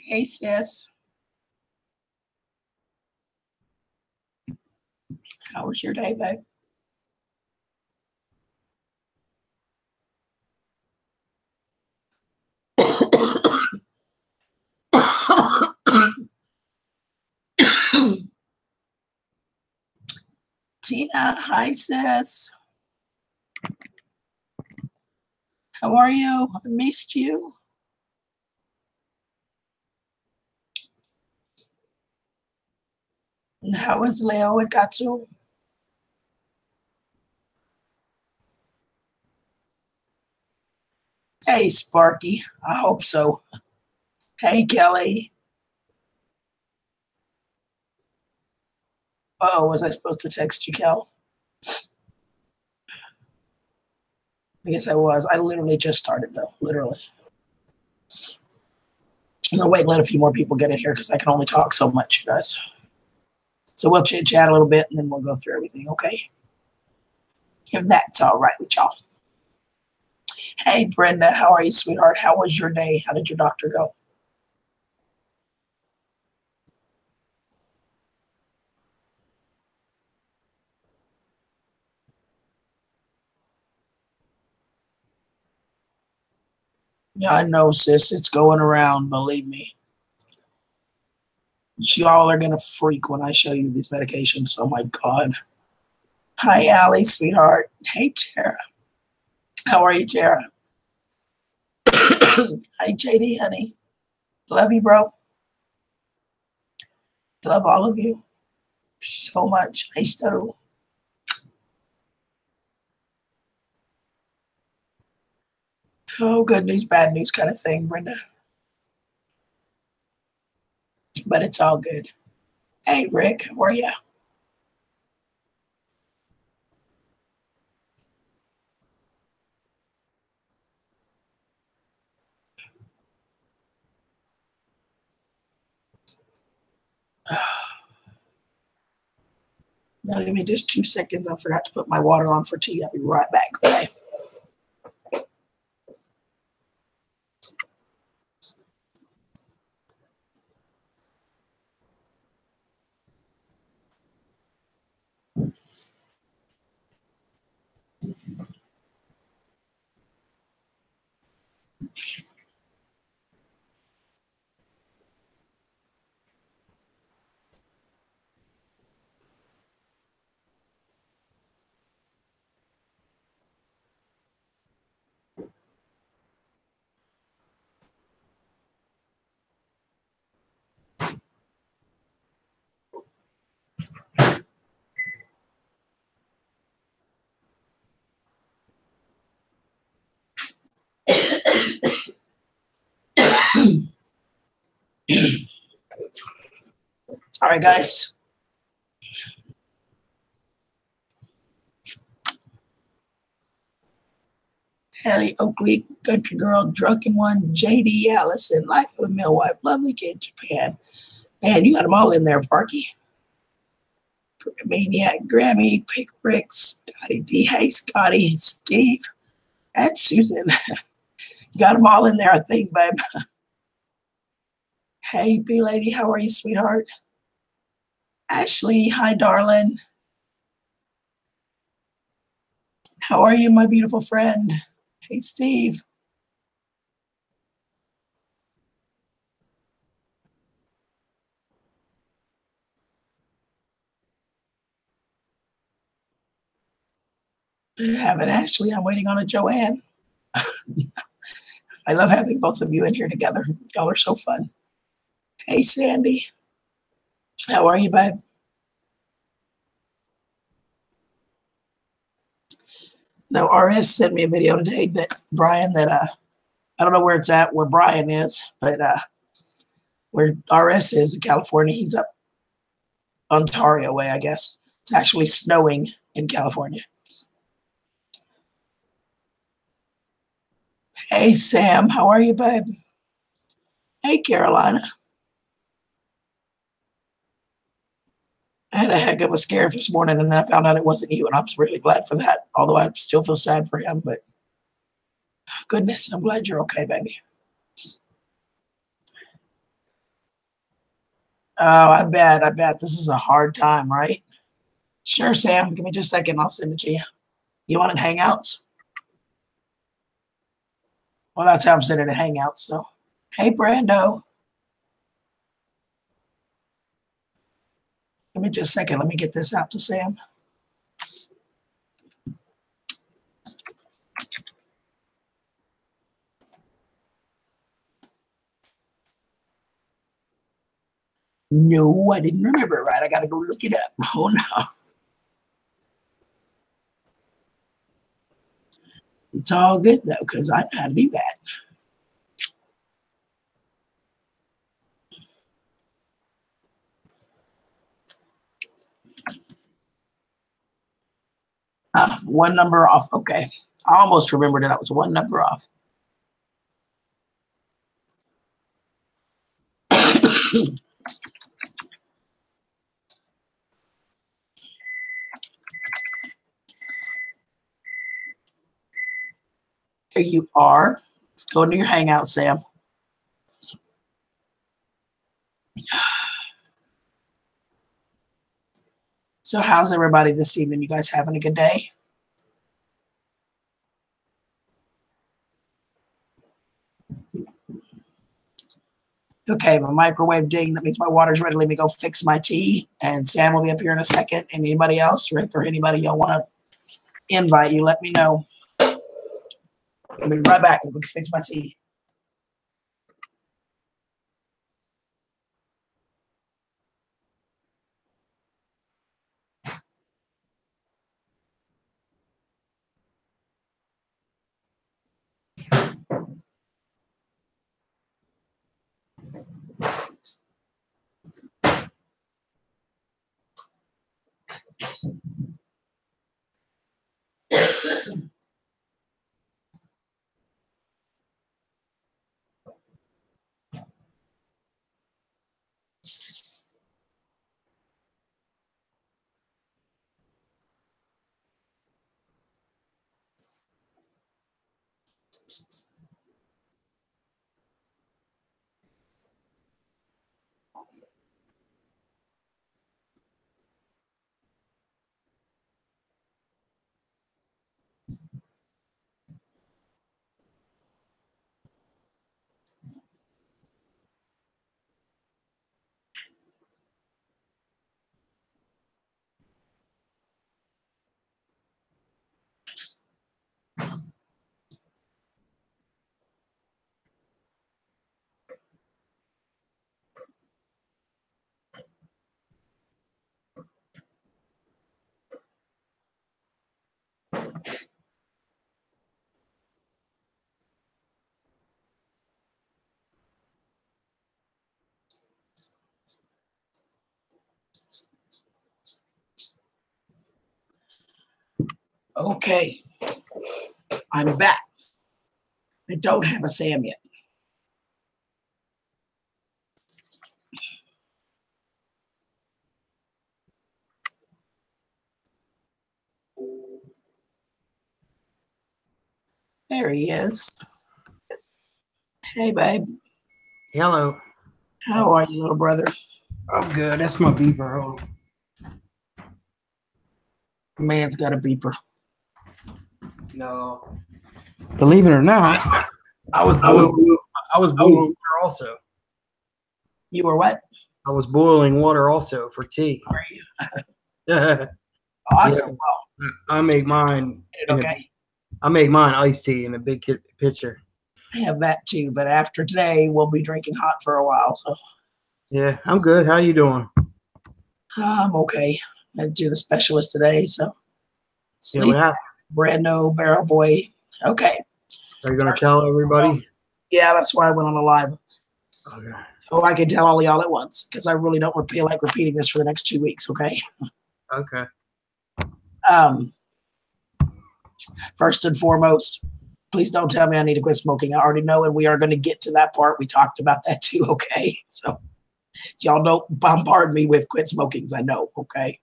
Hey, sis. How was your day, babe? Tina, hi, sis. How are you? I missed you. And how is Leo and Katsu? Hey, Sparky. I hope so. Hey, Kelly. Oh, was I supposed to text you, Kel? I guess I was. I literally just started, though. Literally. I'm going to wait and let a few more people get in here because I can only talk so much, you guys. So we'll chit chat a little bit and then we'll go through everything, okay? If that's all right with y'all. Hey, Brenda. How are you, sweetheart? How was your day? How did your doctor go? Yeah, I know, sis. It's going around, believe me. Y'all are going to freak when I show you these medications. Oh, my God. Hi, Allie, sweetheart. Hey, Tara. How are you, Tara? Hi, JD, honey. Love you, bro. Love all of you so much. Hey, Stu. Oh, good news, bad news kind of thing, Brenda. But it's all good. Hey, Rick, how are you? Now, give me just 2 seconds. I forgot to put my water on for tea. I'll be right back. Okay. All right, guys. Hallie Oakley, Country Girl, Drunken One, JD Allison, Life of a Millwife, Lovely Kid, Japan. Man, you got them all in there, Parky. Maniac, Grammy, Pick Rick, Scotty D. Hey, Scotty, Steve, and Susan. You got them all in there, I think, babe. Hey, B Lady, how are you, sweetheart? Ashley, hi, darling. How are you, my beautiful friend? Hey, Steve. I have an Ashley. I'm waiting on a Joanne. I love having both of you in here together. Y'all are so fun. Hey, Sandy. How are you, babe? No, RS sent me a video today that Brian, that I don't know where it's at, where Brian is, but where RS is in California, he's up Ontario way, I guess. It's actually snowing in California. Hey, Sam, how are you, babe? Hey, Carolina. I had a heck of a scare this morning, and then I found out it wasn't you, and I was really glad for that. Although I still feel sad for him, but goodness, I'm glad you're okay, baby. Oh, I bet. I bet this is a hard time, right? Sure, Sam. Give me just a second. I'll send it to you. You want it in Hangouts? Well, that's how I'm sending it Hangouts. So, hey, Brando. Give me just a second. Let me get this out to Sam. No, I didn't remember it right. I got to go look it up. Oh, no. It's all good, though, because I know how to do that. One number off. Okay. I almost remembered it. I was one number off. Here you are. Let's go into your Hangout, Sam. So how's everybody this evening? You guys having a good day? Okay, my microwave ding. That means my water's ready. Let me go fix my tea. And Sam will be up here in a second. And anybody else, Rick, or anybody y'all want to invite, you let me know. I'll be right back. I'll go fix my tea. Okay, I'm back. I don't have a Sam yet. There he is. Hey, babe. Hello. How are you, little brother? I'm good. That's my beeper. Hold on. Man's got a beeper. No. Believe it or not, I was boiling water also. You were what? I was boiling water also for tea. How are you? Yeah, Awesome. Well, I make mine. okay. I make mine iced tea in a big pitcher. I have that too, but after today, we'll be drinking hot for a while. So Yeah, I'm good. How you doing? I'm okay. I do the specialist today, so Yeah, what happened? Brando, Barrel Boy. Okay. Are you gonna tell everybody? Yeah, that's why I went on a live. Okay. So I can tell all y'all at once because I really don't feel like repeating this for the next 2 weeks. Okay. Okay. First and foremost, please don't tell me I need to quit smoking. I already know, and we are going to get to that part. We talked about that too. Okay. So y'all don't bombard me with quit smokings. I know. Okay.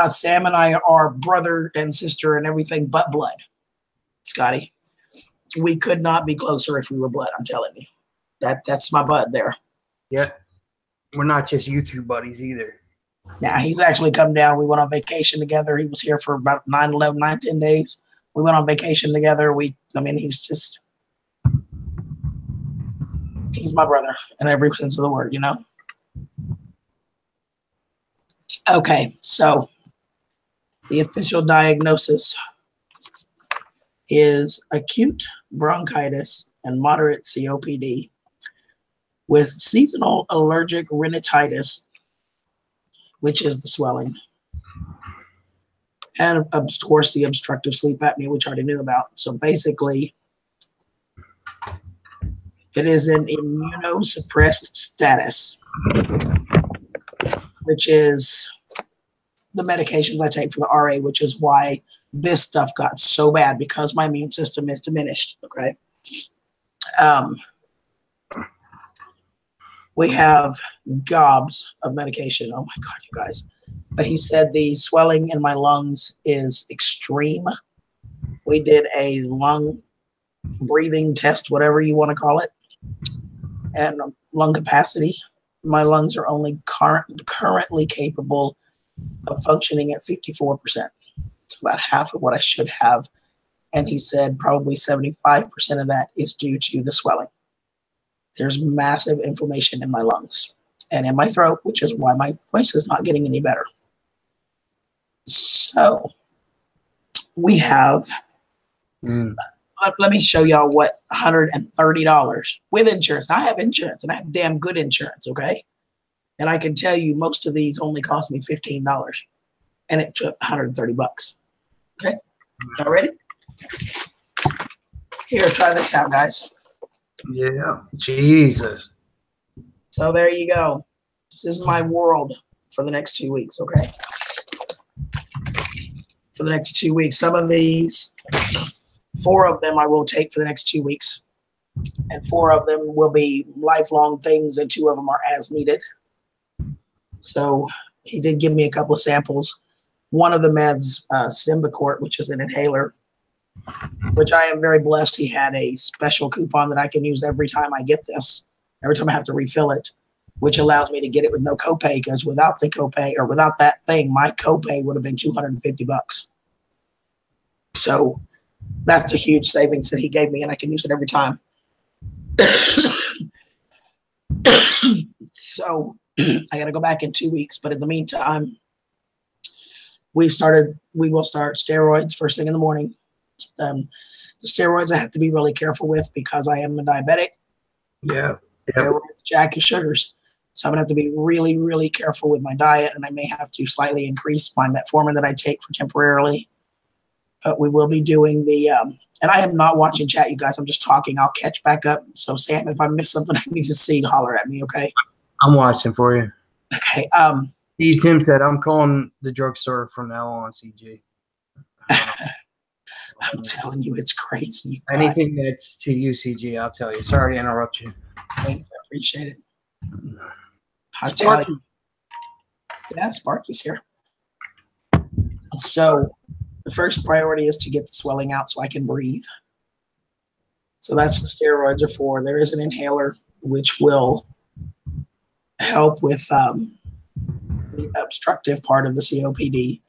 Sam and I are brother and sister and everything but blood. Scotty, we could not be closer if we were blood. I'm telling you. That's my bud there. Yeah. We're not just YouTube buddies either. Now, he's actually come down. We went on vacation together. He was here for about 10 days. We went on vacation together. He's my brother in every sense of the word, you know? Okay, so the official diagnosis is acute bronchitis and moderate COPD with seasonal allergic rhinitis, which is the swelling, and of course the obstructive sleep apnea, which I already knew about. So basically, it is an immunosuppressed status, which is the medications I take for the RA, which is why this stuff got so bad, because my immune system is diminished. Okay. We have gobs of medication. Oh my God, you guys. But he said the swelling in my lungs is extreme. We did a lung breathing test, whatever you want to call it, and lung capacity. My lungs are only currently capable of functioning at 54%. It's about half of what I should have. And he said probably 75% of that is due to the swelling. There's massive inflammation in my lungs and in my throat, which is why my voice is not getting any better. So we have, let me show y'all what $130 with insurance. Now, I have insurance, and I have damn good insurance, okay? And I can tell you most of these only cost me $15, and it took $130. Okay, y'all ready? Here, try this out, guys. Yeah, Jesus. So there you go. This is my world for the next 2 weeks, okay? For the next 2 weeks. Some of these, 4 of them I will take for the next 2 weeks. And 4 of them will be lifelong things, and 2 of them are as needed. So he did give me a couple of samples. One of them has Symbicort, which is an inhaler, which I am very blessed. He had a special coupon that I can use every time I get this, every time I have to refill it, which allows me to get it with no copay, because without the copay, or without that thing, my copay would have been $250. So that's a huge savings that he gave me, and I can use it every time. So I got to go back in 2 weeks, but in the meantime, we will start steroids first thing in the morning. The steroids I have to be really careful with because I am a diabetic. Yeah. Steroids jack your sugars. So I'm going to have to be really, really careful with my diet, and I may have to slightly increase my metformin that I take for temporarily. But we will be doing the, and I am not watching chat, you guys. I'm just talking. I'll catch back up. So Sam, if I miss something I need to see, holler at me, okay? I'm watching for you. Okay. Tim said, I'm calling the drugstore from now on, CG. I'm telling you, it's crazy. Anything that's to you, CG, I'll tell you. Sorry to interrupt you. Thanks. I appreciate it. I'll tell you. Yeah, Sparky's here. So the first priority is to get the swelling out so I can breathe. So that's the steroids are for. There is an inhaler which will help with the obstructive part of the COPD.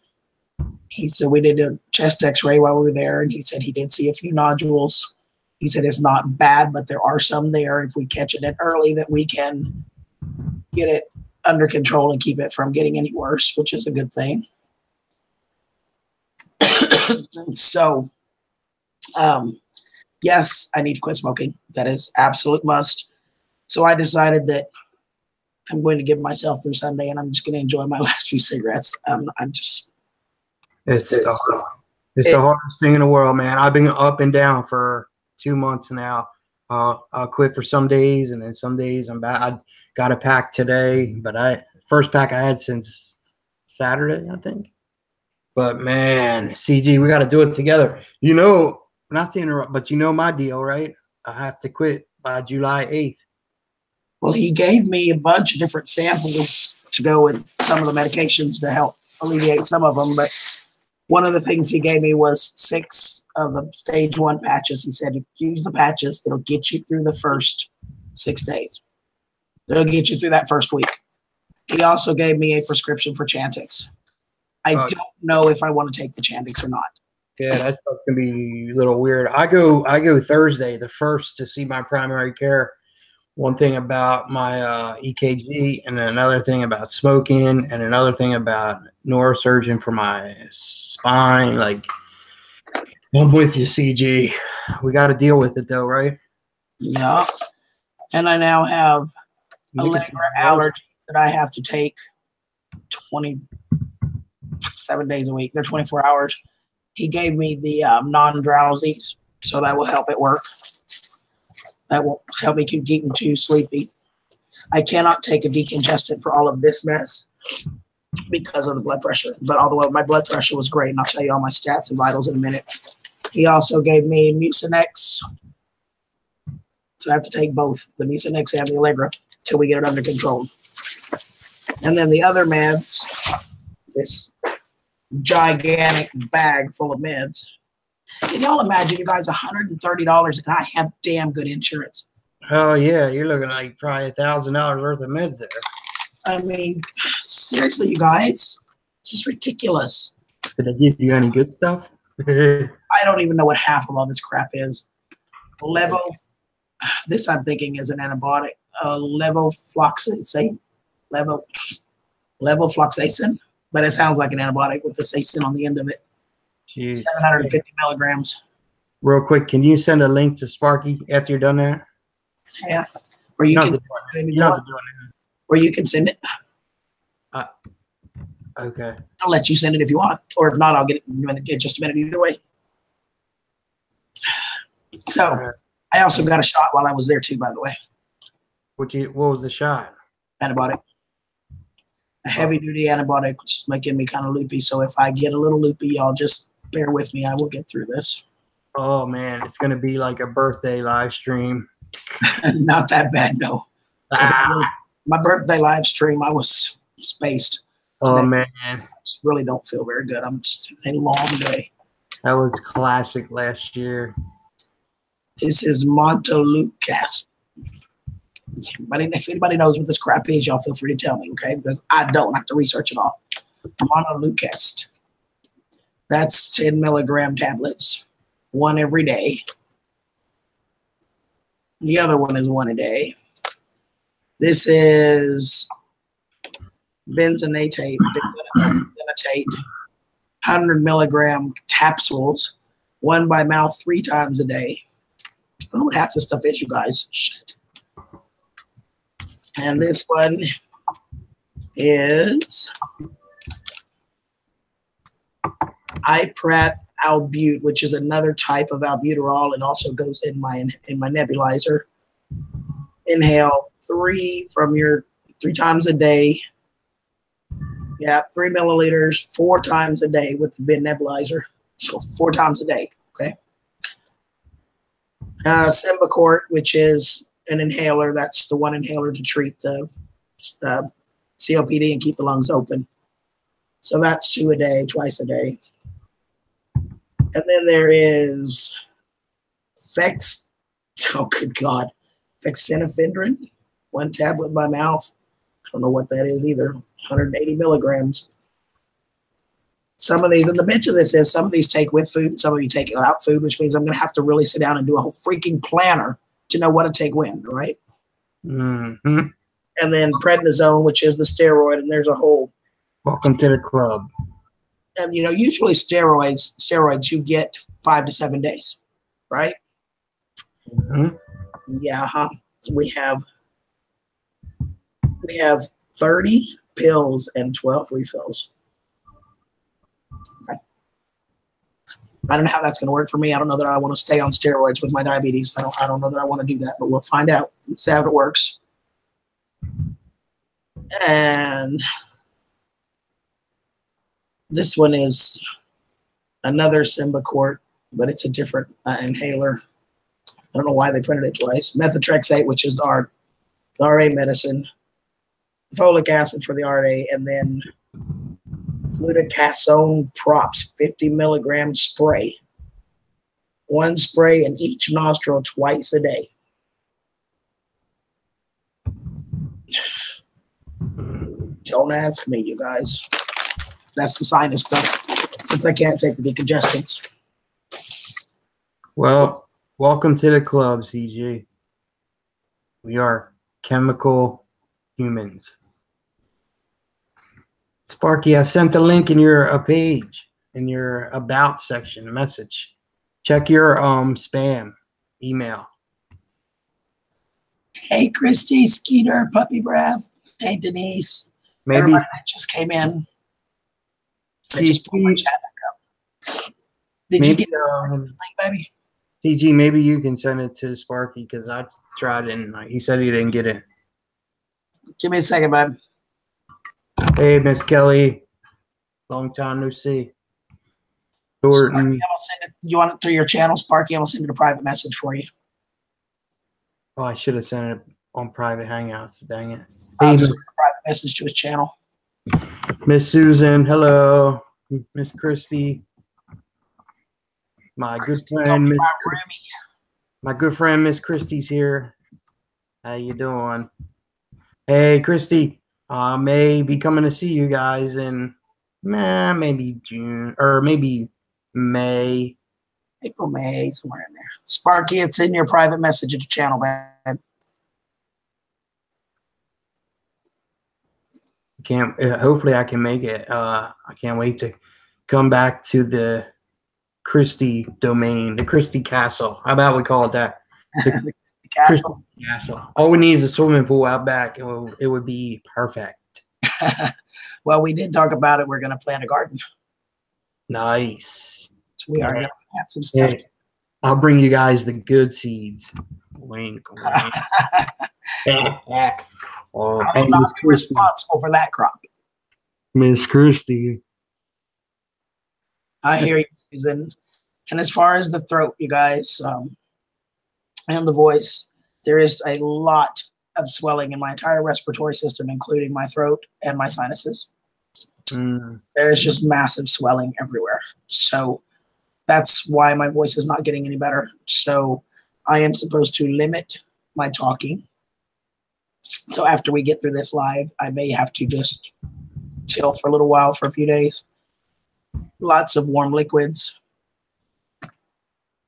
He said we did a chest x-ray while we were there, and he said he did see a few nodules. He said it's not bad, but there are some there. If we catch it early, that we can get it under control and keep it from getting any worse, which is a good thing. So, yes, I need to quit smoking. That is absolute must. So I decided that I'm going to give myself through Sunday, and I'm just going to enjoy my last few cigarettes. It's the hardest thing in the world, man. I've been up and down for 2 months now. I'll quit for some days, and then some days I'm back. I got a pack today, but first pack I had since Saturday, I think. But man, CG, we got to do it together. You know, not to interrupt, but you know my deal, right? I have to quit by July 8th. Well, he gave me a bunch of different samples to go with some of the medications to help alleviate some of them. But one of the things he gave me was 6 of the stage 1 patches. He said, if you use the patches, it'll get you through the first 6 days. It'll get you through that first week. He also gave me a prescription for Chantix. I don't know if I want to take the Chantix or not. Yeah, that's gonna be a little weird. I go Thursday, the 1st, to see my primary care. One thing about my EKG, and another thing about smoking, and another thing about neurosurgeon for my spine. Like, I'm with you, CG. We got to deal with it though, right? Yeah. And I now have Allegra allergy that I have to take 27 days a week. They're 24 hours. He gave me the non-drowsies, so that will help it work. That will help me keep getting too sleepy. I cannot take a decongestant for all of this mess because of the blood pressure. But although my blood pressure was great, and I'll tell you all my stats and vitals in a minute. He also gave me Mucinex. So I have to take both, the Mucinex and the Allegra, till we get it under control. And then the other meds, this gigantic bag full of meds. Can y'all imagine, you guys, $130, and I have damn good insurance? Oh yeah, you're looking like probably $1,000 worth of meds there. I mean, seriously, you guys, it's just ridiculous. Did they give you any good stuff? I don't even know what half of all this crap is. This I'm thinking is an antibiotic. Levofloxacin, levofloxacin, but it sounds like an antibiotic with the sacin on the end of it. Jeez. 750 milligrams. Real quick, can you send a link to Sparky after you're done there? Yeah. Or you can send it. Okay. I'll let you send it if you want. Or if not, I'll get it in just a minute either way. So I also got a shot while I was there too, by the way. What was the shot? Antibiotic. A heavy duty antibiotic, which is making me kind of loopy. So if I get a little loopy, y'all just bear with me. I will get through this. Oh man, it's gonna be like a birthday live stream. Not that bad, no. My birthday live stream, I was spaced. Oh man, I just really don't feel very good. I'm just having a long day. That was classic last year. This is Montelukast. If anybody knows what this crap is, y'all feel free to tell me, okay? Because I don't. I have to research it all. Montelukast. That's 10 milligram tablets, one every day. The other one is one a day. This is benzonatate, 100 milligram capsules, one by mouth 3 times a day. I don't know what half this stuff is, you guys. Shit. And this one is Iprat Albute, which is another type of albuterol. It also goes in my nebulizer. Inhale 3 times a day. Yeah, 3 milliliters 4 times a day with the nebulizer. So 4 times a day. Okay. Symbicort, which is an inhaler. That's the one inhaler to treat the COPD and keep the lungs open. So that's 2 a day, twice a day. And then there is fexinifendrin, 1 tablet by mouth. I don't know what that is either. 180 milligrams. Some of these, and the bitch of this is some of these take with food, some of you take without food, which means I'm going to have to really sit down and do a whole freaking planner to know what to take when, right? Mm-hmm. And then prednisone, which is the steroid, and there's a whole. Welcome to the club. And usually steroids you get 5 to 7 days, right? Mm-hmm. Yeah, we have 30 pills and 12 refills. Okay. I don't know how that's going to work for me. I don't know that I want to stay on steroids with my diabetes. I don't know that I want to do that, but we'll find out. Let's see how it works. And this one is another Symbicort, but it's a different inhaler. I don't know why they printed it twice. Methotrexate, which is the RA medicine. Folic acid for the RA, and then fluticasone props, 50 milligram spray. 1 spray in each nostril twice a day. Don't ask me, you guys. That's the sinus stuff. Since I can't take the decongestants. Well, welcome to the club, CG. We are chemical humans. Sparky, I sent the link in your page, in your about section, a message. Check your spam email. Hey, Christy, Skeeter, Puppy Breath. Hey, Denise. Maybe Everybody that just came in. I just pulled my chat back up. Did you get the link, baby? CG, maybe you can send it to Sparky because I tried it and he said he didn't get it. Give me a second, babe. Hey, Miss Kelly. Long time no see. Sparky, I'm gonna send it. You want it through your channel, Sparky? I'm gonna send it a private message for you. Oh, I should have sent it on private Hangouts. Dang it. I'll just send a private message to his channel. Miss Susan, hello. Miss Christy. My good friend, my good friend, Miss Christy's here. How you doing? Hey, Christy. May be coming to see you guys in maybe June or maybe May. April, May, somewhere in there. Sparky, it's in your private message at your channel, babe. Hopefully I can make it. I can't wait to come back to the Christie domain, the Christie Castle. How about we call it that? The castle. Castle. All we need is a swimming pool out back. It would be perfect. Well, we did talk about it. We're going to plant a garden. Nice. So we are going to plant some stuff. Hey, I'll bring you guys the good seeds. Wink, wink. Oh, I'm not responsible for that crop. Miss Christie. I hear you, Susan. And as far as the throat, you guys, and the voice, there is a lot of swelling in my entire respiratory system, including my throat and my sinuses. There is just massive swelling everywhere. So that's why my voice is not getting any better. So I am supposed to limit my talking. So after we get through this live, I may have to just chill for a little while for a few days. Lots of warm liquids.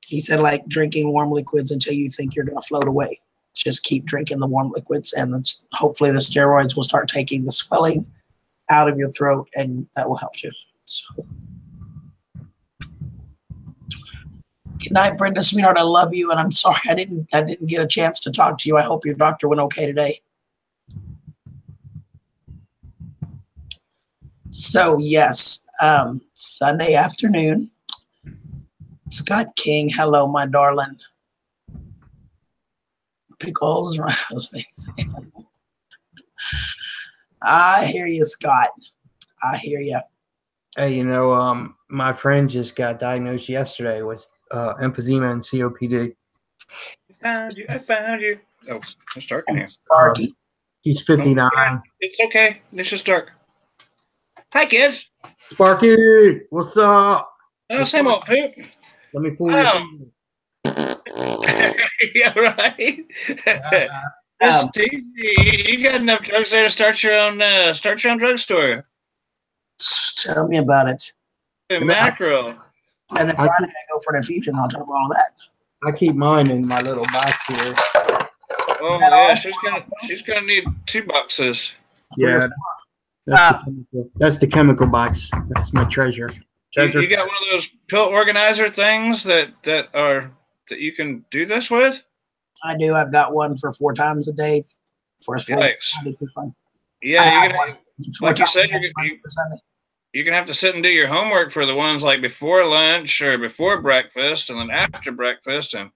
He said, like, drinking warm liquids until you think you're going to float away. Just keep drinking the warm liquids, and hopefully the steroids will start taking the swelling out of your throat, and that will help you. So, good night, Brenda, sweetheart. I love you, and I'm sorry I didn't get a chance to talk to you. I hope your doctor went okay today. So yes, Sunday afternoon. Scott King, hello, my darling. Pickles, I hear you, Scott. I hear you. Hey, you know, my friend just got diagnosed yesterday with emphysema and COPD. I found you. Oh, it's dark in here. Sparky. He's 59. It's okay. It's just dark. Hi, kids. Sparky, what's up? Oh, same old poop. Let me pull your finger. Yeah, right. You got enough drugs there to start your own drugstore. Tell me about it. Mackerel. And then Friday I go for an infusion on top of all of that. I keep mine in my little box here. Oh yeah, she's gonna need 2 boxes. Yeah, that's the chemical box. That's my treasure. You got one of those pill organizer things that you can do this with? I do. I've got one for 4 times a day for fun. Yeah, like you said, you're gonna have to sit and do your homework for the ones like before lunch or before breakfast and then after breakfast. And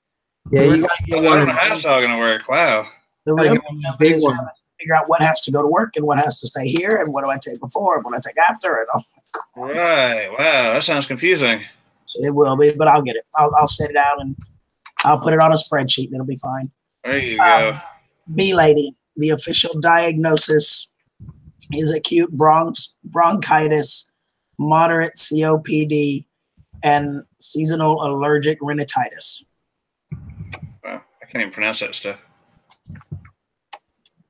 yeah, you gotta get one. I don't know how it's all gonna work. Wow. The real big one. Figure out what has to go to work and what has to stay here, and what do I take before and what do I take after, and right. Wow, that sounds confusing. It will be, but I'll get it. I'll set it out and I'll put it on a spreadsheet and it'll be fine. There you go. B lady, the official diagnosis is acute bronchitis, moderate COPD, and seasonal allergic rhinitis. Wow, I can't even pronounce that stuff.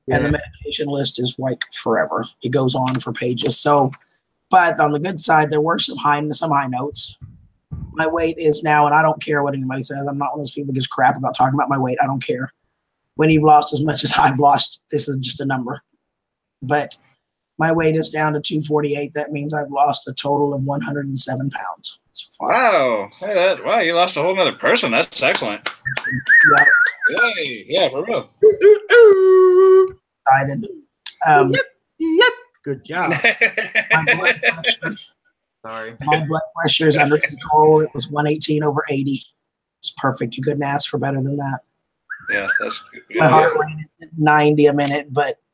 and the medication list is like forever. It goes on for pages. So, but on the good side, there were some high notes. My weight is now, and I don't care what anybody says. I'm not one of those people that gives crap about talking about my weight. I don't care. When you've lost as much as I've lost, this is just a number. But my weight is down to 248. That means I've lost a total of 107 pounds so far. Wow. Hey, wow, you lost a whole nother person. That's excellent. Yeah. Hey, yeah, for real. Excited. Yep. Good job. My blood pressure is under control. It was 118/80. It's perfect. You couldn't ask for better than that. Yeah, that's good. My heart rate is 90 a minute,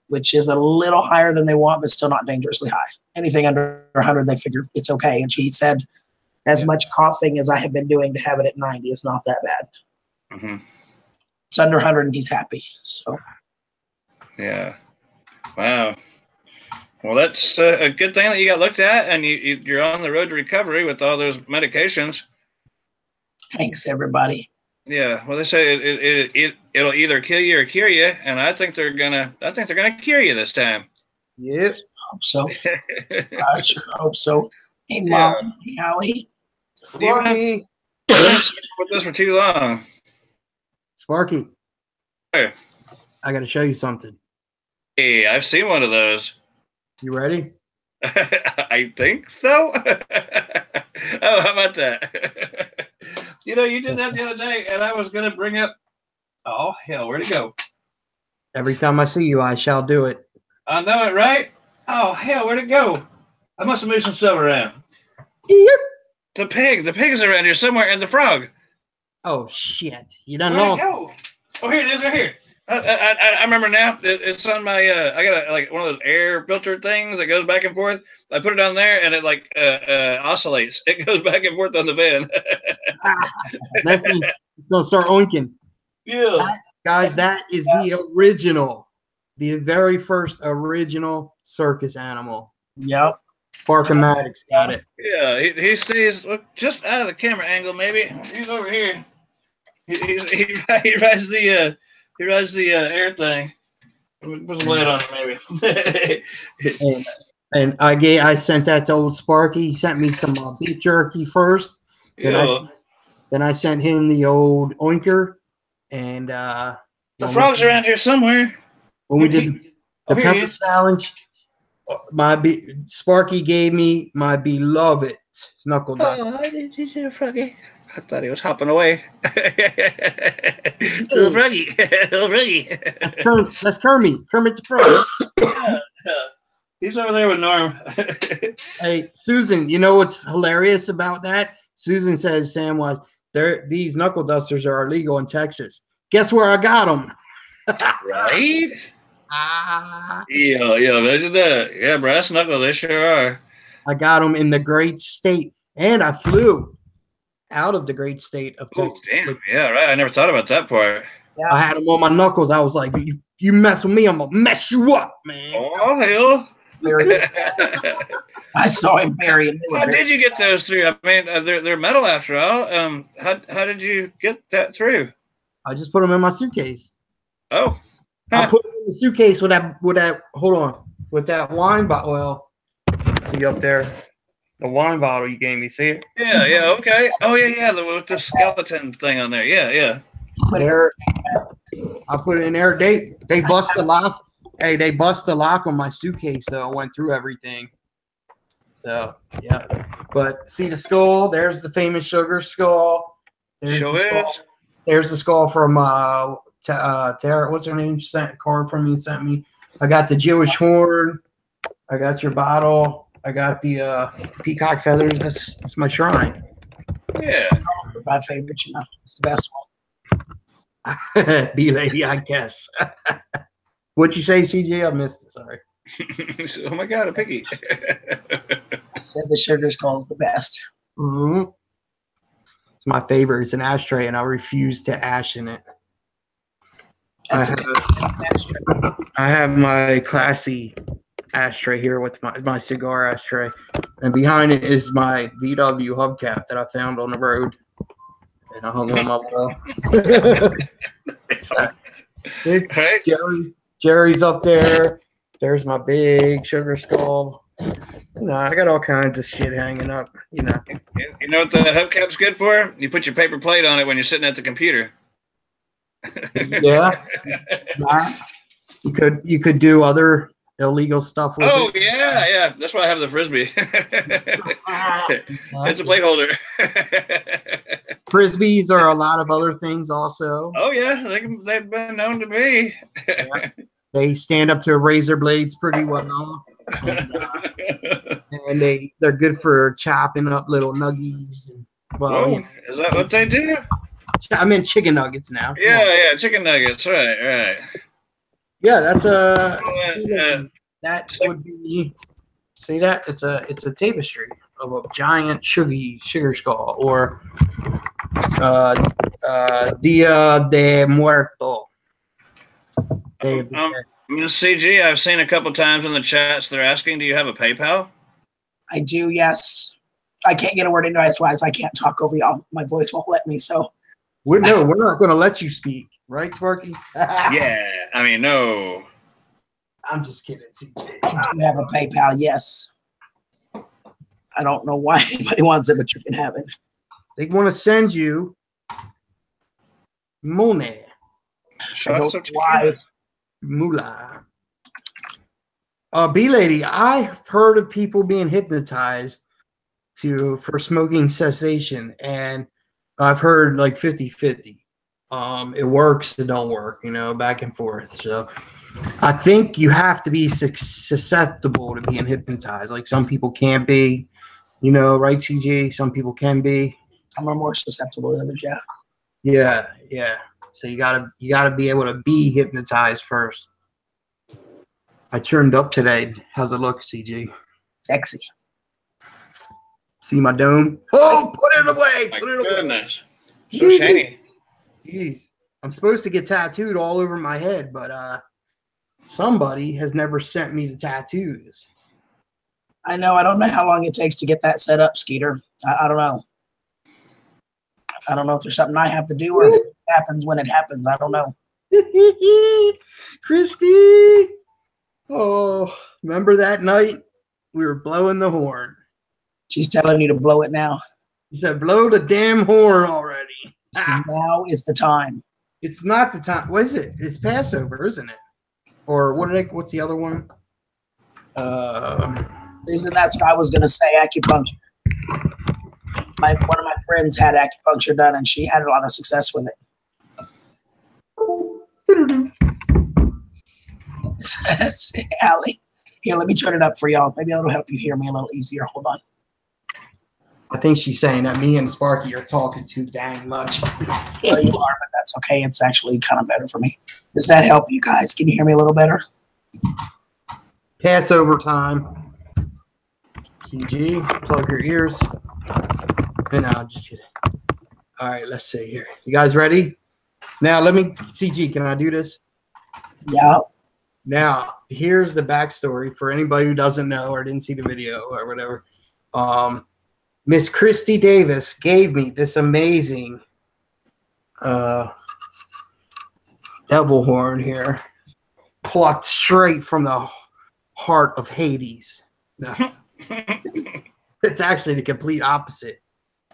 which is a little higher than they want, but still not dangerously high. Anything under 100, they figure it's okay. And she said, as much coughing as I have been doing, to have it at 90 is not that bad. Mm-hmm. It's under 100 and he's happy. So, yeah. Wow. Well, that's a good thing that you got looked at, and you're on the road to recovery with all those medications. Thanks, everybody. Yeah. Well, they say it'll either kill you or cure you, and I think they're gonna cure you this time. Yep. Hope so. I sure hope so. Hey, Mom. Hey, Howie. Sparky. With this for too long. Sparky. Hey. I got to show you something. Hey, I've seen one of those. You ready? I think so. Oh, how about that? You did that the other day, and I was going to bring up. Oh, hell, where'd it go? Every time I see you, I shall do it. I know it, right? Oh, hell, where'd it go? I must have moved some stuff around. Yep. The pig's around here somewhere, and the frog. Oh, shit. You don't Where'd know. it go? Oh, here it is, right here. I remember now. It's on my. I got like one of those air filter things that goes back and forth. I put it on there, and it like oscillates. It goes back and forth on the van. It's gonna start oinking. Yeah, guys, that is the original, the very first original circus animal. Yep. Barkamatics got it. Yeah, he stays just out of the camera angle. Maybe he's over here. He rides the. He rides the air thing. Put some light on it, maybe. and I sent that to old Sparky. He sent me some beef jerky first. Then I sent him the old oinker. And the frog's around here somewhere. When we did the pepper challenge, Sparky gave me my beloved knuckle duck. Oh, did you see a froggy? I thought he was hopping away. Little froggy. Little froggy. That's Kermit. Kermit the Frog. He's over there with Norm. Hey, Susan, you know what's hilarious about that? Susan says, Samwise, these knuckle dusters are illegal in Texas. Guess where I got them? Right? Yeah, imagine that. Yeah, brass knuckles, they sure are. I got them in the great state, and I flew out of the great state of Texas. Damn. Yeah, right. I never thought about that part. Yeah. I had them on my knuckles. I was like, you mess with me, I'm going to mess you up, man. Oh, hell. I saw him bury him. How did you get those through? I mean, they're metal after all. How did you get that through? I just put them in my suitcase. Oh. I put them in the suitcase with that wine bottle. Well, see up there. The wine bottle you gave me, see it? Yeah, okay. Oh, yeah, with the skeleton thing on there. Yeah. I put it in there. They bust the lock. Hey, they bust the lock on my suitcase, though. I went through everything. So, yeah. But see the skull? There's the famous sugar skull. There's the skull from Tara. What's her name? She sent a card from me. Sent me. I got the Jewish horn. I got your bottle. I got the peacock feathers. That's my shrine. Yeah. That's my favorite. It's the best one. Bee lady, I guess. What'd you say, CJ? I missed it. Sorry. Oh my God, a piggy. I said the sugar skull is the best. Mm-hmm. It's my favorite. It's an ashtray, and I refuse to ash in it. I have my classy ashtray here with my cigar ashtray, and behind it is my VW hubcap that I found on the road, and I hung on my wall. Right. Jerry's up there. There's my big sugar skull. No, I got all kinds of shit hanging up. You know. You know what that hubcap's good for? You put your paper plate on it when you're sitting at the computer. Yeah. You could do other illegal stuff with Oh, it. yeah. That's why I have the Frisbee. It's a plate holder. Frisbees are a lot of other things also. Oh, yeah. They've been known to be. Yeah. They stand up to razor blades pretty well. And they're good for chopping up little nuggies. Well, is that what they do? I meant chicken nuggets now. Yeah, chicken nuggets. Right. Yeah, that's that would be. See that? It's a tapestry of a giant sugar skull, or Dia de Muerto. Ms. CG, I've seen a couple times in the chats. They're asking, "Do you have a PayPal?" I do. Yes. I can't get a word in edgewise. I can't talk over y'all. My voice won't let me. So. We're not going to let you speak, right, Sparky? Yeah. I mean, no. I'm just kidding. I do have a PayPal, yes. I don't know why anybody wants it, but you can have it. They want to send you money. Why? Moolah. B-Lady, I've heard of people being hypnotized for smoking cessation, and I've heard like 50-50. It works, it don't work, back and forth. So I think you have to be susceptible to being hypnotized. Like some people can't be, right, CG? Some people can be. Some are more susceptible than others, yeah. Yeah. So you gotta be able to be hypnotized first. I turned up today. How's it look, CG? Sexy. See my dome? Oh, put it away. My Put it away. goodness. So shiny. Jeez. I'm supposed to get tattooed all over my head, but somebody has never sent me the tattoos. I know. I don't know how long it takes to get that set up, Skeeter. I don't know. I don't know if there's something I have to do or if it happens when it happens. I don't know. Christy. Oh, remember that night? We were blowing the horn. She's telling you to blow it now. He said, blow the damn horn already. Now is the time. It's not the time. What is it? It's Passover, isn't it? Or what's the other one? Reason that's what I was going to say, acupuncture. One of my friends had acupuncture done, and she had a lot of success with it. Allie, here, let me turn it up for y'all. Maybe it'll help you hear me a little easier. Hold on. I think she's saying that me and Sparky are talking too dang much. Well, you are, but that's okay. It's actually kind of better for me. Does that help you guys? Can you hear me a little better? Passover time. CG, plug your ears. And I'll just get it. All right, let's see here. You guys ready? Now, CG, can I do this? Yeah. Now, here's the backstory for anybody who doesn't know or didn't see the video or whatever. Miss Christy Davis gave me this amazing devil horn here, plucked straight from the heart of Hades. No. It's actually the complete opposite.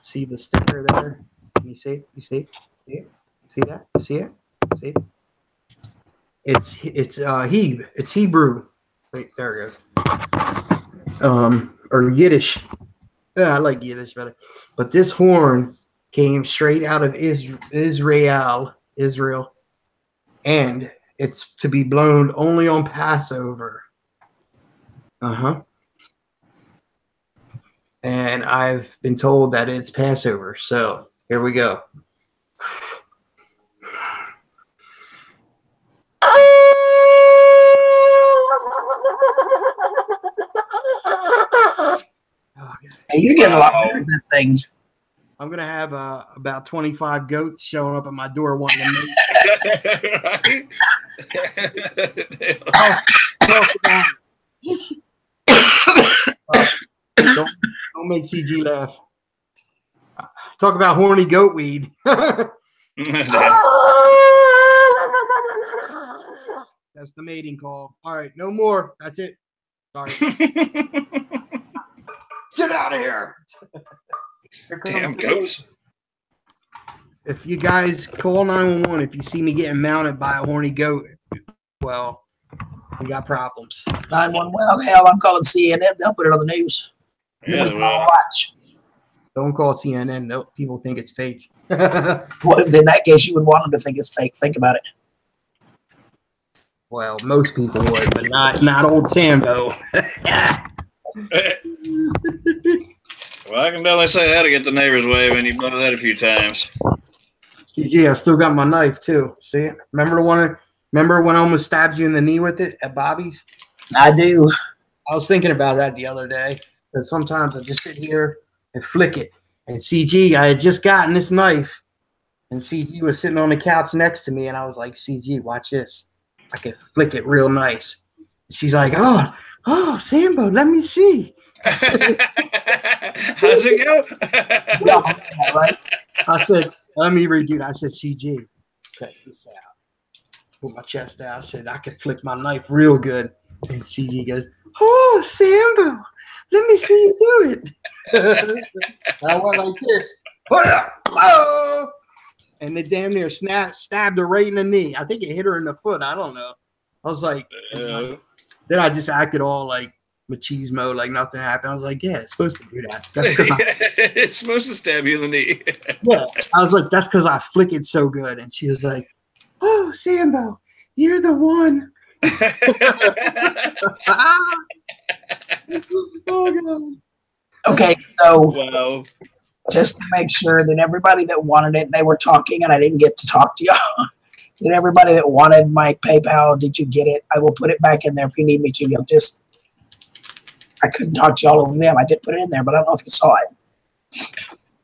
See the sticker there? Can you see? You see? See it? See that? You see it? See? It's It's Hebrew. Wait, there it goes. Or Yiddish. Yeah, I like Yiddish better. But this horn came straight out of Israel, and it's to be blown only on Passover. And I've been told that it's Passover, so here we go. Hey, you're getting a lot better at that thing. I'm going to have about 25 goats showing up at my door wanting to mate. Don't make CG laugh. Talk about horny goat weed. That's That's the mating call. All right, no more. That's it. Sorry. Get out of here. Damn goats. If you guys call 911 if you see me getting mounted by a horny goat, well, we got problems. 911. Well, hell, I'm calling CNN. They'll put it on the news. Yeah, Then we can all watch. Don't call CNN. No, people think it's fake. Well, in that case, you would want them to think it's fake. Think about it. Well, most people would, but not old Sambo. Well, I can definitely say that to get the neighbors waving. You blow that a few times. CG, I still got my knife too. See, remember when I almost stabbed you in the knee with it at Bobby's? I do. I was thinking about that the other day. Because sometimes I just sit here and flick it. And CG, I had just gotten this knife, and CG was sitting on the couch next to me, and I was like, CG, watch this. I can flick it real nice. And she's like, oh, Sambo, let me see. How's it go? Yeah, right? I said, let me redo it. I said, CG, check this out. Put my chest out. I said, I can flick my knife real good. And CG goes, oh, Sambo, let me see you do it. I went like this. Oh! And it damn near stabbed her right in the knee. I think it hit her in the foot. I don't know. I was like, then I just acted all like machismo, like nothing happened. I was like, yeah, it's supposed to do that. That's because it's supposed to stab you in the knee. Yeah. I was like, that's because I flick it so good. And she was like, oh, Sambo, you're the one. Oh, God. Okay, so Wow. just to make sure that everybody that wanted it, they were talking, and I didn't get to talk to y'all. Did everybody that wanted my PayPal, did you get it? I will put it back in there if you need me to. I couldn't talk to y'all over them. I did put it in there, but I don't know if you saw it.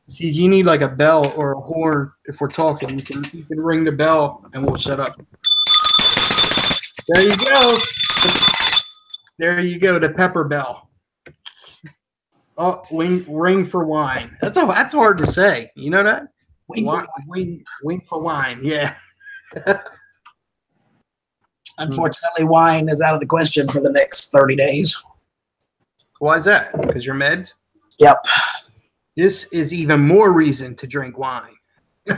See, you need like a bell or a horn if we're talking. You can ring the bell and we'll shut up. There you go. There you go, the pepper bell. Oh, ring for wine. That's hard to say. You know that? Wing for wine. Yeah. Unfortunately, wine is out of the question for the next 30 days. Why is that? Because your meds? Yep. This is even more reason to drink wine. No,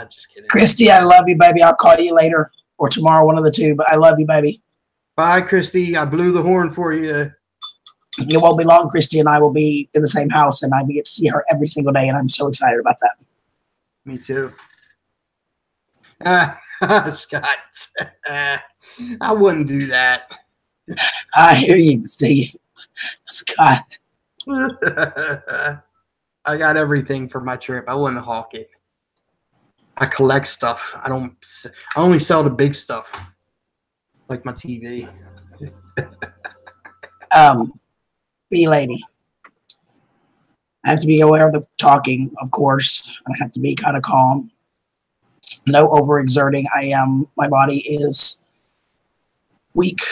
just kidding. Christy, I love you, baby. I'll call you later or tomorrow, one of the two, but I love you, baby. Bye, Christy. I blew the horn for you. It won't be long. Christy and I will be in the same house, and I get to see her every single day, and I'm so excited about that. Me too. Scott, I wouldn't do that. I hear you, Steve. Scott. I got everything for my trip. I wouldn't hawk it. I collect stuff. I only sell the big stuff, like my TV. B lady. I have to be aware of the talking, of course. I have to be kind of calm. No overexerting. My body is weak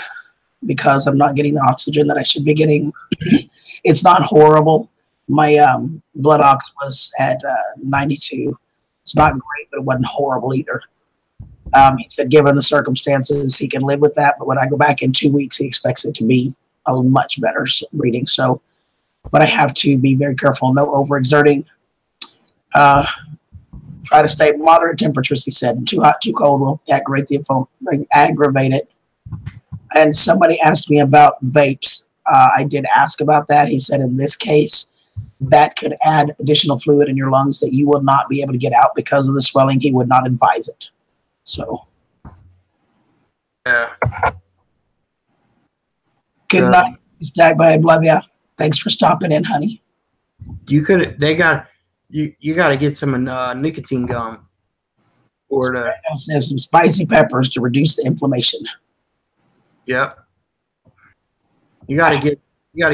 because I'm not getting the oxygen that I should be getting. It's not horrible. My blood ox was at 92. It's not great, but it wasn't horrible either. He said, given the circumstances, he can live with that. But when I go back in 2 weeks, he expects it to be a much better reading. So, but I have to be very careful. No overexerting. Try to stay moderate temperatures, he said. Too hot, too cold will aggravate it. And somebody asked me about vapes. I did ask about that. He said in this case, that could add additional fluid in your lungs that you will not be able to get out because of the swelling. He would not advise it. So, yeah. Good night, Stack Babe. Love ya. Thanks for stopping in, honey. You got to get some nicotine gum, or says some spicy peppers to reduce the inflammation. Yep. You got to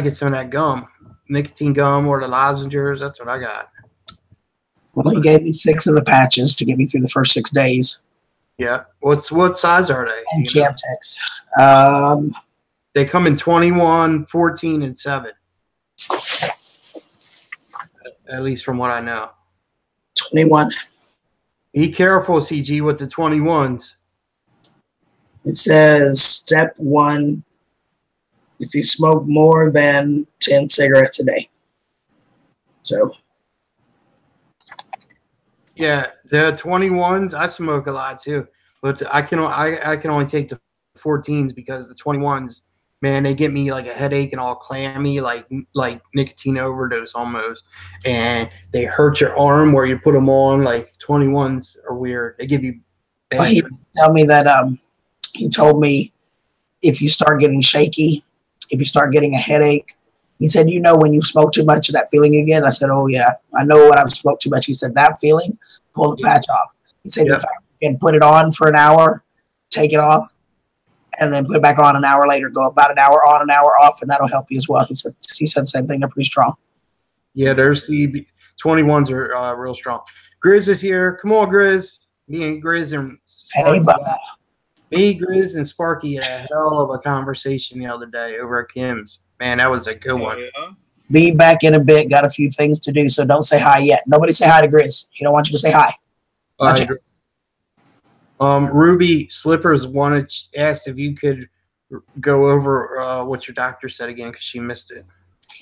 get some of that gum, nicotine gum, or the lozenges. That's what I got. Well, he gave me 6 of the patches to get me through the first 6 days. Yeah. What size are they? And Jamtex. They come in 21, 14, and 7. At least from what I know. 21. Be careful, CG, with the 21s. It says step 1, if you smoke more than 10 cigarettes a day. So. Yeah, the 21s, I smoke a lot too, but I can only take the 14s because the 21s, man, they get me like a headache and all clammy, like nicotine overdose almost, and they hurt your arm where you put them on. Like 21s are weird. They give you bad. Well, he tell me that he told me if you start getting shaky, if you start getting a headache, he said, you know, when you smoke too much, that feeling again. I said, oh yeah, I know when I've smoked too much. He said that feeling, pull the patch off. He said, in fact, you can put it on for an hour, take it off, and then put it back on an hour later. Go about an hour on, an hour off, and that'll help you as well. He said the same thing. They're pretty strong. Yeah, there's the 21s are real strong. Grizz is here. Come on, Grizz. Me and Grizz and Sparky. Me, Grizz, and Sparky had a hell of a conversation the other day over at Kim's. Man, that was a good one. Yeah. Be back in a bit. Got a few things to do, so don't say hi yet. Nobody say hi to Grizz. He don't want you to say hi. Ruby Slippers asked if you could go over what your doctor said again because she missed it.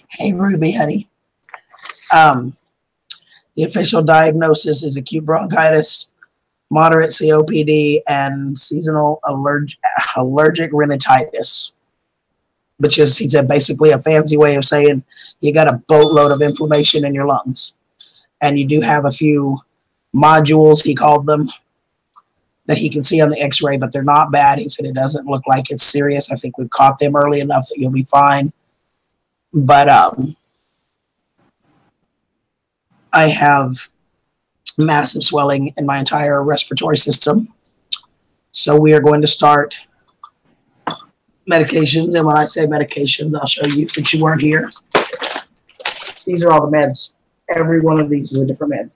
Hey, Ruby, honey. The official diagnosis is acute bronchitis, moderate COPD, and seasonal allergic rhinitis, which is, he said, basically a fancy way of saying you got a boatload of inflammation in your lungs. And you do have a few nodules, he called them, that he can see on the x-ray, but they're not bad. He said it doesn't look like it's serious. I think we've caught them early enough that you'll be fine. But I have massive swelling in my entire respiratory system. So we are going to start medications. And when I say medications, I'll show you since you weren't here. These are all the meds. Every one of these is a different med.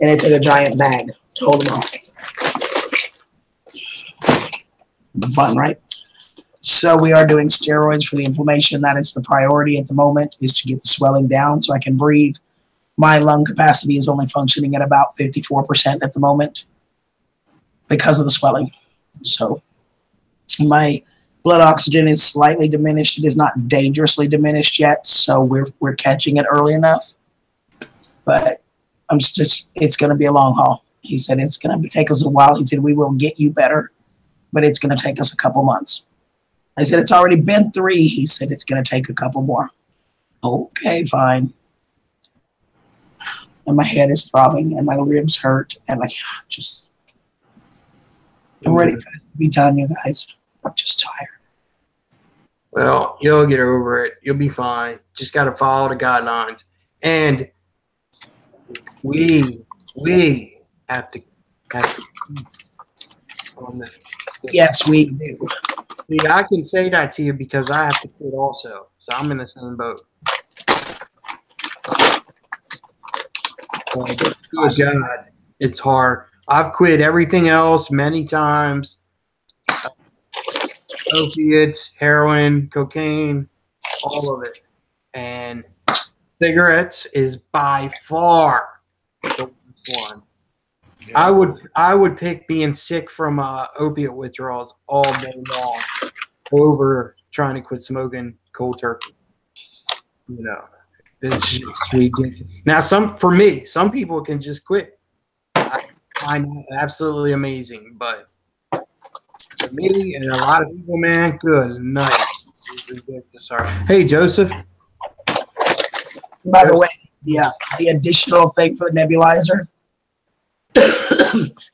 And it took a giant bag to hold them all. Fun, right? So we are doing steroids for the inflammation. That is the priority at the moment, is to get the swelling down so I can breathe. My lung capacity is only functioning at about 54% at the moment because of the swelling. So my blood oxygen is slightly diminished. It is not dangerously diminished yet, so we're catching it early enough. But it's going to be a long haul. He said it's going to take us a while. He said we will get you better, but it's going to take us a couple months. I said it's already been 3. He said it's going to take a couple more. Okay, fine. And my head is throbbing, and my ribs hurt, and I'm ready to be done, you guys. I'm just tired. Well, you'll get over it. You'll be fine. Just got to follow the guidelines. And we have to on the Yes, we do. See, I can say that to you because I have to quit also. So I'm in the same boat. Good God, it's hard. I've quit everything else many times. Opiates, heroin, cocaine, all of it. And cigarettes is by far the worst one. Yeah. I would pick being sick from opiate withdrawals all day long over trying to quit smoking cold turkey. You know, it's just ridiculous. Now, some people can just quit. I find that absolutely amazing, but for me and a lot of people, man, good night. It's ridiculous. Hey, Joseph. By the way, the additional thing for the nebulizer.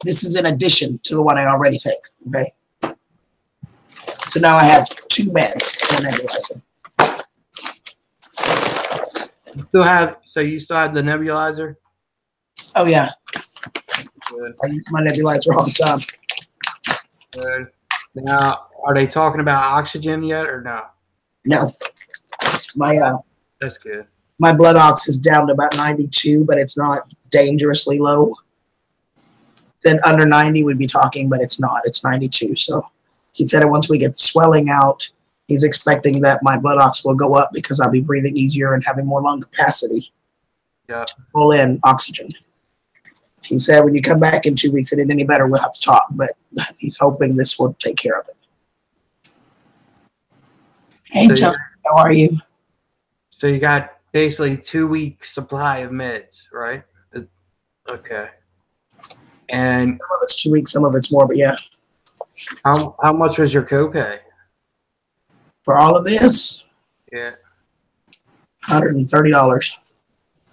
This is in addition to the one I already take. Okay. So now I have 2 meds for the nebulizer. You still have the nebulizer? Oh yeah. Good. I use my nebulizer all the time. Good. Now, are they talking about oxygen yet or no? No. That's good. My blood ox is down to about 92, but it's not dangerously low. Then under 90 we'd be talking, but it's not. It's 92. So he said that once we get the swelling out, he's expecting that my blood ox will go up because I'll be breathing easier and having more lung capacity. Yeah. Pull in oxygen. He said when you come back in 2 weeks and it any better, we'll have to talk. But he's hoping this will take care of it. Hey, So Justin, how are you? So you got basically 2 week supply of meds, right? Okay. And Some of it's 2 weeks, some of it's more, but yeah. how much was your copay? For all of this, Yeah. $130.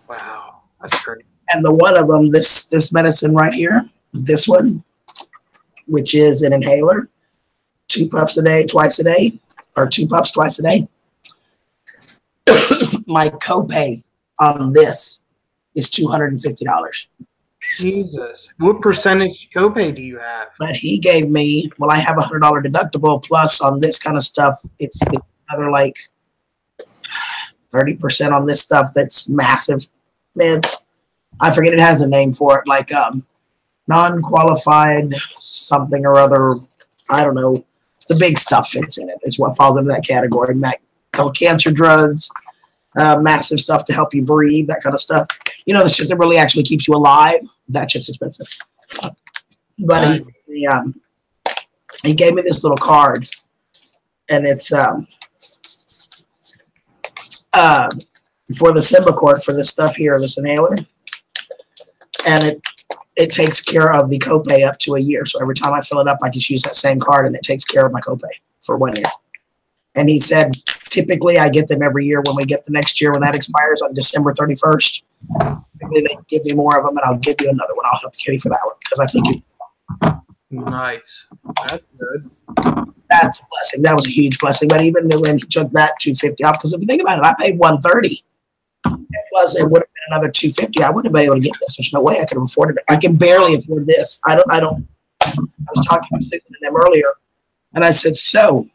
Wow, that's great. And the one of them, this medicine right here, this one, which is an inhaler, 2 puffs a day, twice a day, or 2 puffs twice a day. My copay on this is $250. Jesus, what percentage copay do you have? But he gave me, well, I have a $100 deductible plus on this kind of stuff. It's another like 30% on this stuff that's massive meds. I forget, it has a name for it, like non-qualified something or other. I don't know. The big stuff fits in it is what falls into that category. Cancer drugs, massive stuff to help you breathe, that kind of stuff. You know, the shit that really actually keeps you alive. That shit's expensive. But he gave me this little card, and it's for the Symbicort for this stuff here, this inhaler, and it takes care of the copay up to a year. So every time I fill it up, I just use that same card, and it takes care of my copay for 1 year. And he said, typically I get them every year when we get the next year when that expires on December 31st. Maybe they give me more of them, and I'll give you another one. I'll help you pay for that one because I think Nice. That's good. that's a blessing. That was a huge blessing. But even when he took that $250 off, because if you think about it, I paid $130. Plus, it would have been another $250. I wouldn't have been able to get this. There's no way I could have afforded it. I can barely afford this. I was talking to Susan and them earlier, and I said, so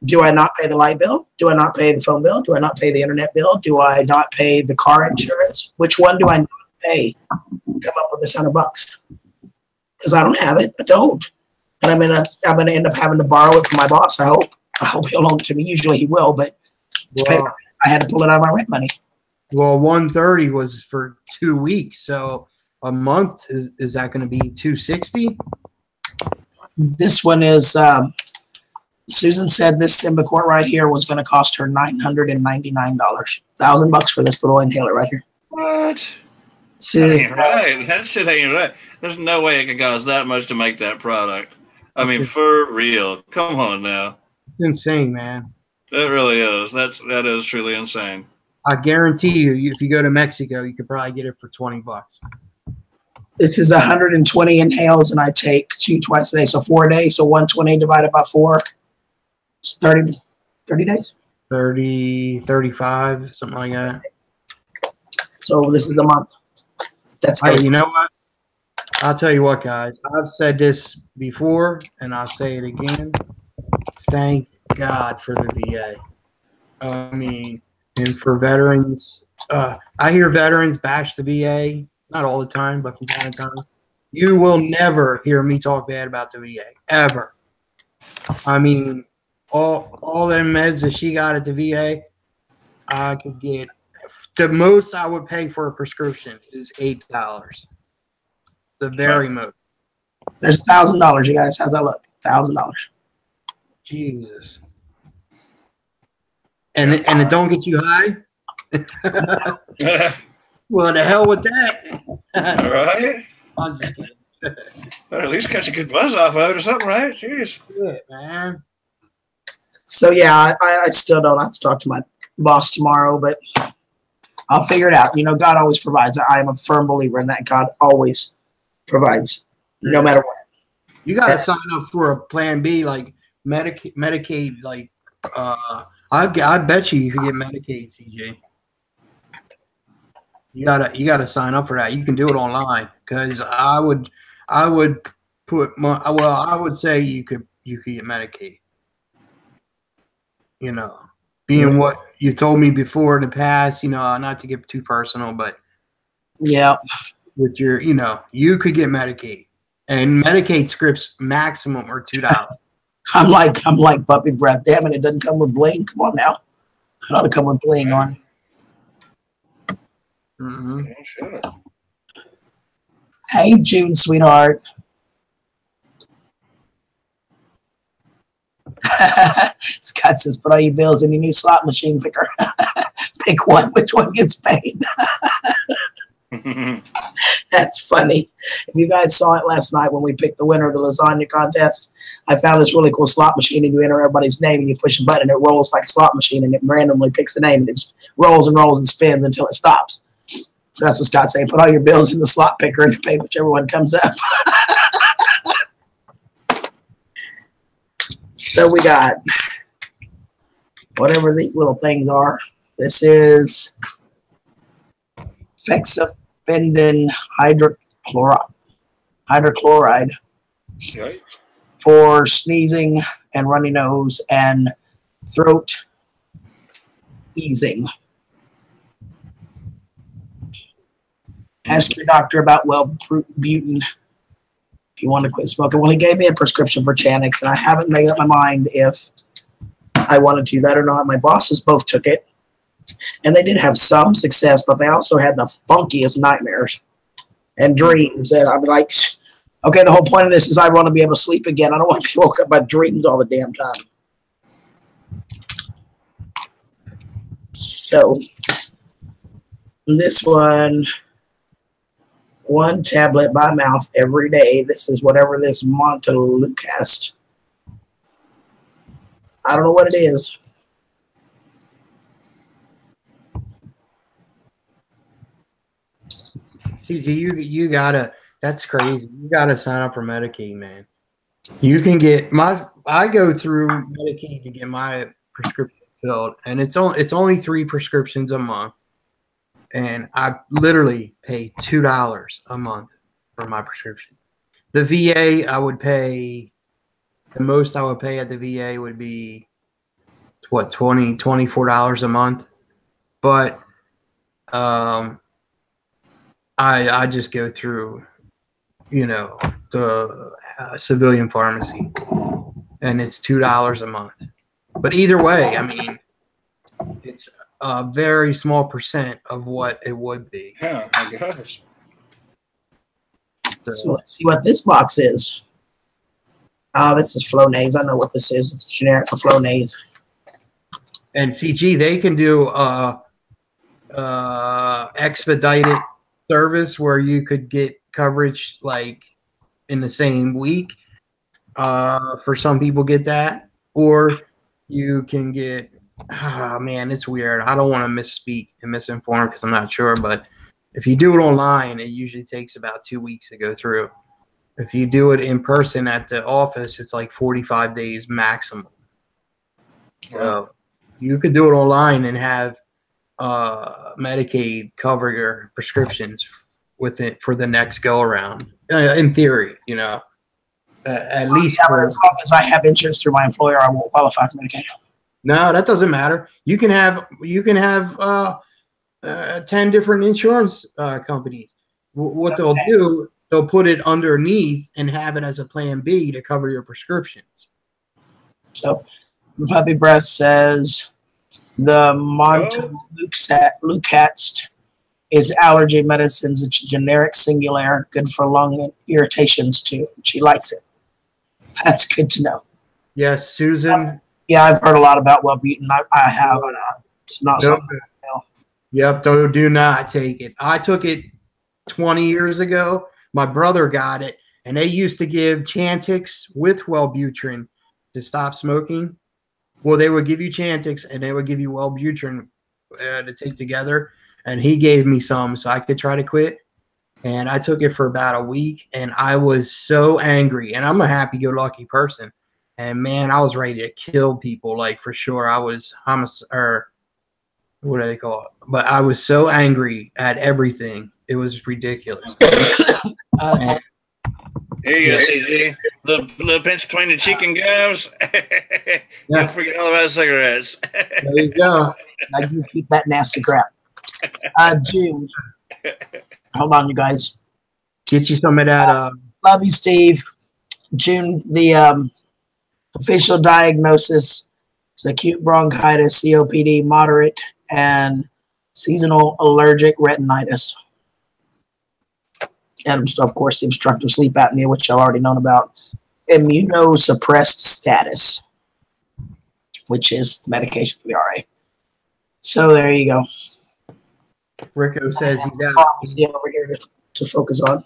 do I not pay the light bill? Do I not pay the phone bill? Do I not pay the internet bill? Do I not pay the car insurance? Which one do I not pay to come up with this $100? Because I don't have it. I don't. And I'm gonna end up having to borrow it from my boss. I hope he'll loan it to me. Usually he will, but I had to pull it out of my rent money. Well, 130 was for 2 weeks, so a month is that going to be 260? This one is. Susan said this Symbicort right here was going to cost her $999. $1,000 for this little inhaler right here. What? See, that ain't right. That shit ain't right. There's no way it could cost that much to make that product. I mean, for real. Come on now. It's insane, man. It really is. That is truly insane. I guarantee you, if you go to Mexico, you could probably get it for $20. this is 120 inhales, and I take 2 twice a day, so 4 days. So 120 divided by 4 is 30 days. 30, 35, something like that. So this is a month. That's Hey, you know what? I'll tell you what, guys. I've said this before, and I'll say it again. Thank God for the VA. I mean, and for veterans, I hear veterans bash the VA, not all the time, but from time to time. You will never hear me talk bad about the VA, ever. I mean, all them meds that she got at the VA, I could get. The most I would pay for a prescription is $8. The very most. There's $1,000, you guys. How's that look? $1,000. Jesus. And it don't get you high? Well, the hell with that. All right. I'm just kidding. But at least catch a good buzz off of it or something, right? Jeez. Shit, man. So, yeah, I still don't have to talk to my boss tomorrow, but I'll figure it out. You know, God always provides. I am a firm believer in that. God always provides, no matter what. You got to sign up for a plan B, like Medicaid. Like, I bet you can get Medicaid, CJ. You gotta sign up for that. You can do it online, because I would say you could get Medicaid. You know, being what you told me before in the past, you know, not to get too personal, but yeah, with your, you know, you could get Medicaid, and Medicaid scripts maximum are $2. I'm like puppy breath. Damn it, it doesn't come with bling. Come on now, it ought to come with bling on it. Mm-hmm. Yeah, sure. Hey, June, sweetheart. Scott says, put all your bills in your new slot machine picker. Pick one. Which one gets paid? That's funny. If you guys saw it last night when we picked the winner of the lasagna contest, I found this really cool slot machine, and you enter everybody's name, and you push a button, and it rolls like a slot machine, and it randomly picks the name, and it just rolls and rolls and spins until it stops. So that's what Scott's saying. Put all your bills in the slot picker and pay whichever one comes up. So we got whatever these little things are. This is fexofendin hydrochloride Right. for sneezing and runny nose and throat easing. Ask your doctor about Wellbutrin if you want to quit smoking. Well, he gave me a prescription for Chantix, and I haven't made up my mind if I want to do that or not. My bosses both took it, and they did have some success, but they also had the funkiest nightmares and dreams. And I'm like, okay, the whole point of this is I want to be able to sleep again. I don't want to be woke up by dreams all the damn time. So this one tablet by mouth every day. This is whatever this Montelukast. I don't know what it is. CG, you gotta. That's crazy. You gotta sign up for Medicaid, man. You can get I go through Medicaid to get my prescription filled, and it's only 3 prescriptions a month. And I literally pay $2 a month for my prescription. The VA, I would pay, the most I would pay at the VA would be, what, $24 a month. But I just go through, the civilian pharmacy, and it's $2 a month. But either way, I mean, it's a very small percent of what it would be. Oh my gosh. So let's see what this box is. Oh, this is Flonase. I know what this is. It's generic for Flonase. And CG, they can do expedited service where you could get coverage like in the same week. For some people get that, or you can get. Oh, man, it's weird. I don't want to misspeak and misinform because I'm not sure. But if you do it online, it usually takes about 2 weeks to go through. If you do it in person at the office, it's like 45 days maximum. So you could do it online and have Medicaid cover your prescriptions with it for the next go around. In theory, at least. Yeah, as long as I have insurance through my employer, I won't qualify for Medicaid. No, that doesn't matter. You can have 10 different insurance companies. What they'll do, they'll put it underneath and have it as a plan B to cover your prescriptions. So Puppy Breath says the Montelukast is allergy medicines. It's generic singular, good for lung irritations too. She likes it. That's good to know. Yes, Susan. Yeah, I've heard a lot about Wellbutrin. I have. It's not something. Yep, do not take it. I took it 20 years ago. My brother got it, and they used to give Chantix with Wellbutrin to stop smoking. Well, they would give you Chantix, and they would give you Wellbutrin to take together. And he gave me some so I could try to quit. And I took it for about a week, and I was so angry. And I'm a happy-go-lucky person. And man, I was ready to kill people, like for sure. I was what do they call it? But I was so angry at everything. It was ridiculous. Here you go, CG. Little pinch between the chicken gums. Don't forget all about cigarettes. There you go. Now you keep that nasty crap. June. Hold on, you guys. Get you some of that. Love you, Steve. June, the official diagnosis is acute bronchitis, COPD, moderate, and seasonal allergic retinitis. And of course, the obstructive sleep apnea, which I've already known about. Immunosuppressed status, which is the medication for the RA. So there you go. Rico says he's out. Over here to focus on.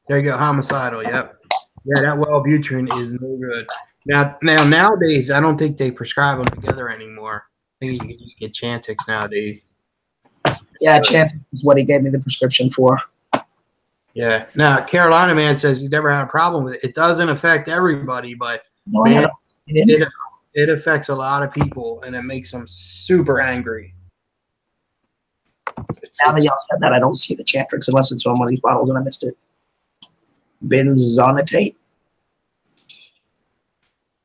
There you go, homicidal. Yep. Yeah, that Wellbutrin is no good. Now nowadays, I don't think they prescribe them together anymore. I think you can just get Chantix nowadays. Yeah, Chantix is what he gave me the prescription for. Yeah. Now, Carolina Man says he never had a problem with it. It doesn't affect everybody, but No, man, it affects a lot of people, and it makes them super angry. Now that y'all said that, I don't see the Chantix unless it's on one of these bottles and I missed it. Benzonatate.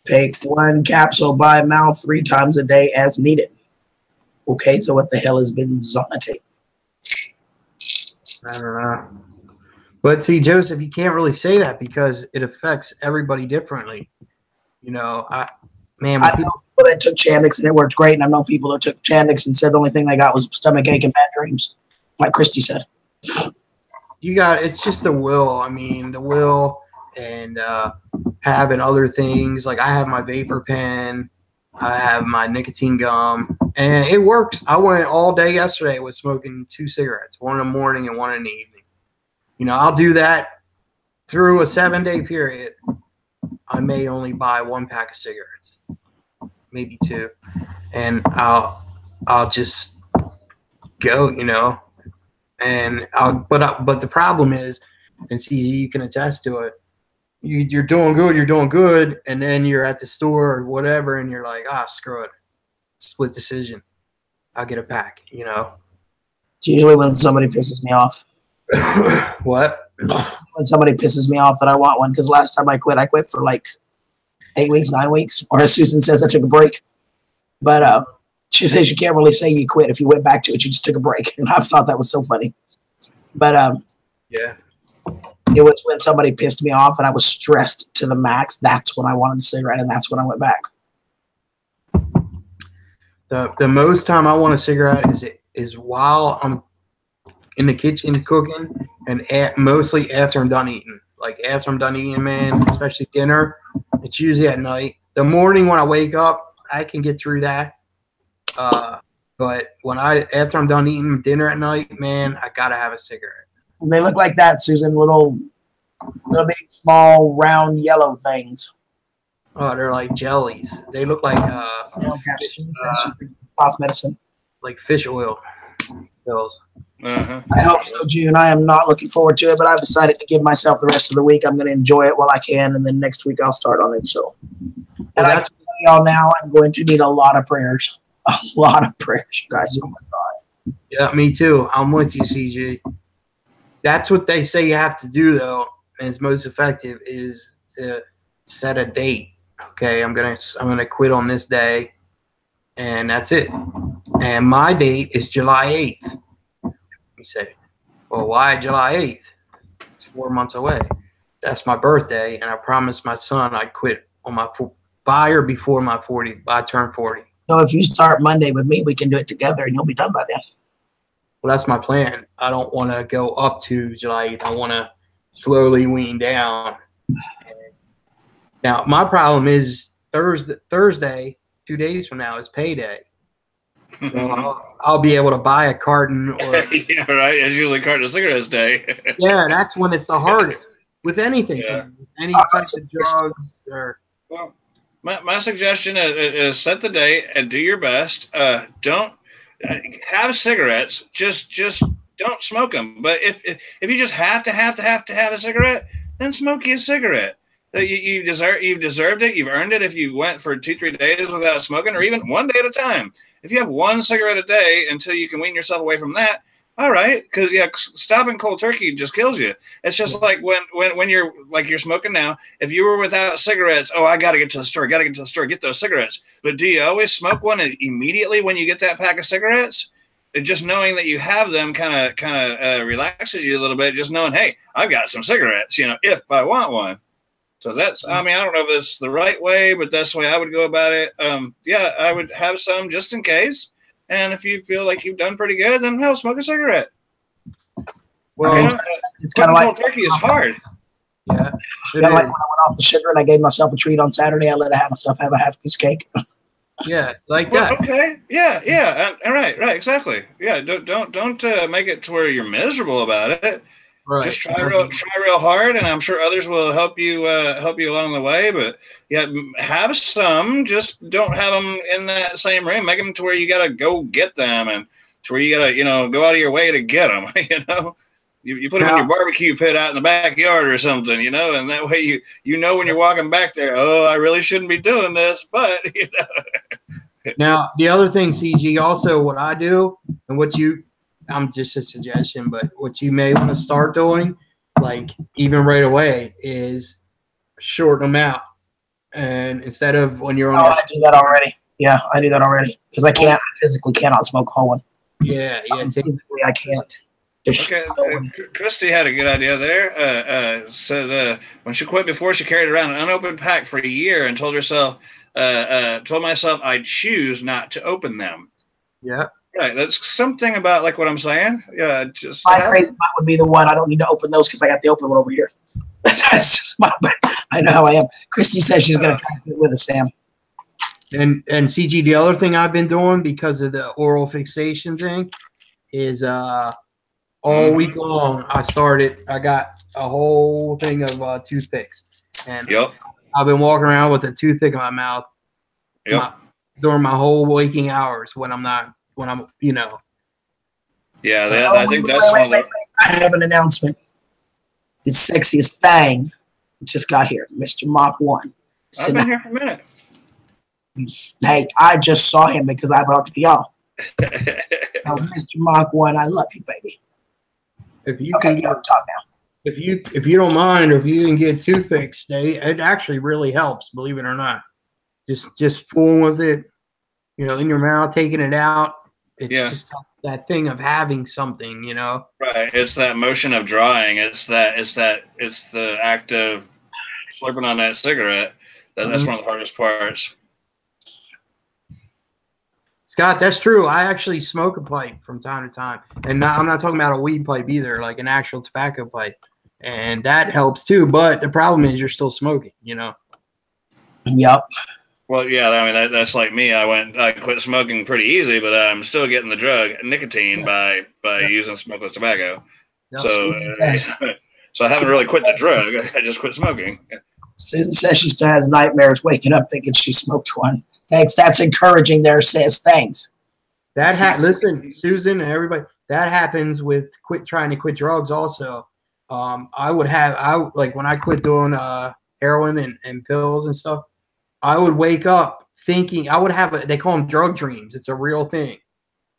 Take 1 capsule by mouth 3 times a day as needed. Okay, so what the hell is benzonatate? I don't know. But see, Joseph, you can't really say that because it affects everybody differently. You know, I know people that took Chantix and it worked great, and I know people that took Chantix and said the only thing they got was stomach ache and bad dreams, like Christy said. It's just the will. I mean, the will and having other things. Like I have my vapor pen, I have my nicotine gum, and it works. I went all day yesterday with smoking 2 cigarettes, one in the morning and one in the evening. You know, I'll do that through a 7-day period. I may only buy 1 pack of cigarettes, maybe 2, and I'll just go, you know. And but the problem is, and see, you can attest to it. You're doing good, and then you're at the store or whatever, and you're like, screw it, split decision. I'll get a pack, you know. It's usually when somebody pisses me off. What? When somebody pisses me off that I want one, because last time I quit for like 8 weeks, 9 weeks, or as Susan says, I took a break. But she says you can't really say you quit if you went back to it. You just took a break, and I thought that was so funny. But yeah. It was when somebody pissed me off and I was stressed to the max. That's when I wanted a cigarette, and that's when I went back. The most time I want a cigarette is while I'm in the kitchen cooking, and mostly after I'm done eating. Like after I'm done eating, man, especially dinner. It's usually at night. The morning when I wake up, I can get through that. But after I'm done eating dinner at night, man, I gotta have a cigarette. They look like that, Susan. Little big, small, round, yellow things. Oh, they're like jellies. They look like cough medicine, like fish oil pills. Uh-huh. I hope so, June. I am not looking forward to it, but I've decided to give myself the rest of the week. I'm going to enjoy it while I can, and then next week I'll start on it. So, and I tell y'all now, I'm going to need a lot of prayers. A lot of prayers, you guys. Oh my God. Yeah, me too. I'm with you, CG. That's what they say you have to do, though, and it's most effective is to set a date. Okay, I'm gonna quit on this day, and that's it. And my date is July 8th. You say, well, why July 8th? It's 4 months away. That's my birthday, and I promised my son I'd quit on my by or before my 40. By I turn 40. So if you start Monday with me, we can do it together, and you'll be done by then. Well, that's my plan. I don't want to go up to July 8th. I want to slowly wean down. Now, my problem is Thursday, 2 days from now, is payday. So I'll be able to buy a carton. Or, yeah, right. It's usually carton of cigarettes day. Yeah, that's when it's the hardest with anything. Yeah. Any type of drugs. Well, my suggestion is set the date and do your best. Don't have cigarettes. Just don't smoke them. But if you just have to have a cigarette, then smoke you a cigarette. You deserved it. You've earned it. If you went for 2-3 days without smoking, or even 1 day at a time, if you have 1 cigarette a day until you can wean yourself away from that, all right. Because stopping cold turkey just kills you. It's just like when you're smoking now. If you were without cigarettes, I got to get to the store. Get those cigarettes. But do you always smoke one immediately when you get that pack of cigarettes? Just knowing that you have them kind of relaxes you a little bit. Just knowing, hey, I've got some cigarettes. If I want one. So that's, I don't know if it's the right way, but that's the way I would go about it. I would have some just in case. And if you feel like you've done pretty good, then hell, smoke a cigarette. Well, it's kind of like turkey is hard. Yeah. Like when I went off the sugar and I gave myself a treat on Saturday, I let myself have a half piece cake. Yeah, like that. Okay. Yeah. Right. Exactly. Yeah. Don't make it to where you're miserable about it. Right. Just try real hard, and I'm sure others will help you along the way. But yeah, have some. Just don't have them in that same room. Make them to where you gotta go get them, and to where you gotta go out of your way to get them. You put them in your barbecue pit out in the backyard or something, and that way you know when you're walking back there. Oh, I really shouldn't be doing this, but Now the other thing, CG, also what I do and I'm just a suggestion, but what you may want to start doing, like even right away, is shorten them out. And instead of when you're on, I do that already. Yeah, I do that already because I physically cannot smoke a whole one. Yeah. Physically, I can't. Okay, Christy had a good idea there. Said when she quit before, she carried around an unopened pack for a year and told myself I'd choose not to open them. Yeah. Right. That's something about like what I'm saying. Yeah. Just my crazy part would be the one I don't need to open those because I got the open one over here. That's just I know how I am. Christy says she's going to try to get with us, Sam. And CG, the other thing I've been doing because of the oral fixation thing is all week long I got a whole thing of toothpicks, and I've been walking around with a toothpick in my mouth during my whole waking hours when I'm Yeah, I think that's one of the. I have an announcement. The sexiest thing just got here, Mr. Mach 1. I've been here for a minute. Hey, I just saw him because I brought it to y'all. Now, Mr. Mach 1, I love you, baby. If you can talk now. If you don't mind, or if you can get toothpicks, it actually really helps. Believe it or not, just fooling with it, in your mouth, taking it out. It's just that thing of having something, Right. It's that motion of drawing. It's the act of slurping on that cigarette. That's one of the hardest parts. Scott, that's true. I actually smoke a pipe from time to time, and I'm not talking about a weed pipe either, like an actual tobacco pipe, and that helps too. But the problem is you're still smoking, Yep. Well, yeah. I mean, that's like me. I quit smoking pretty easy, but I'm still getting the drug nicotine by using smokeless tobacco. Yep. So I haven't really quit the drug. I just quit smoking. Susan says she still has nightmares waking up thinking she smoked one. Thanks. That's encouraging there, says thanks. Listen, Susan and everybody, that happens with trying to quit drugs also. I would when I quit doing heroin and pills and stuff, I would wake up thinking they call them drug dreams. It's a real thing.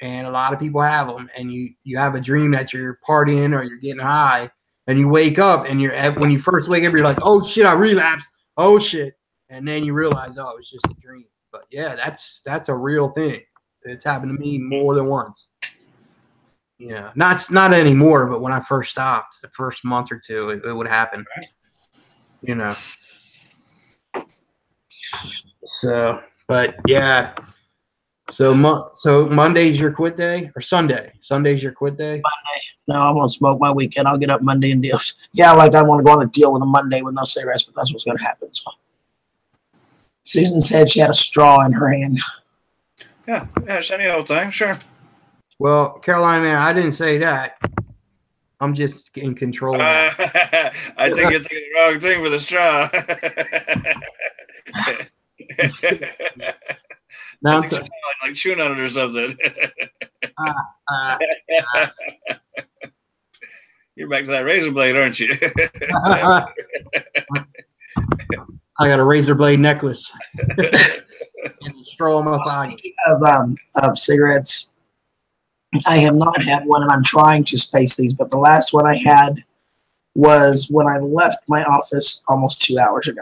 And a lot of people have them, and you have a dream that you're partying or you're getting high, and you wake up and when you first wake up, you're like, oh shit, I relapsed. Oh shit. And then you realize, oh, it's just a dream. But yeah, that's a real thing. It's happened to me more than once. Yeah, not anymore, but when I first stopped, the first month or two, it would happen. So, but yeah. So Monday's your quit day, or Sunday? Sunday's your quit day. Monday. No, I'm gonna smoke my weekend. I'll get up Monday and deal. Yeah, like I want to go on a deal with a Monday with no cigarettes, but that's what's gonna happen. So. Susan said she had a straw in her hand. Yeah, it's any old thing, sure. Well, Caroline, man, I didn't say that. I'm just in control. I think you're thinking the wrong thing with a straw. Now like chewing on it or something. You're back to that razor blade, aren't you? I got a razor blade necklace and a straw in my pocket. Speaking of cigarettes, I have not had one, and I'm trying to space these. But the last one I had was when I left my office almost 2 hours ago.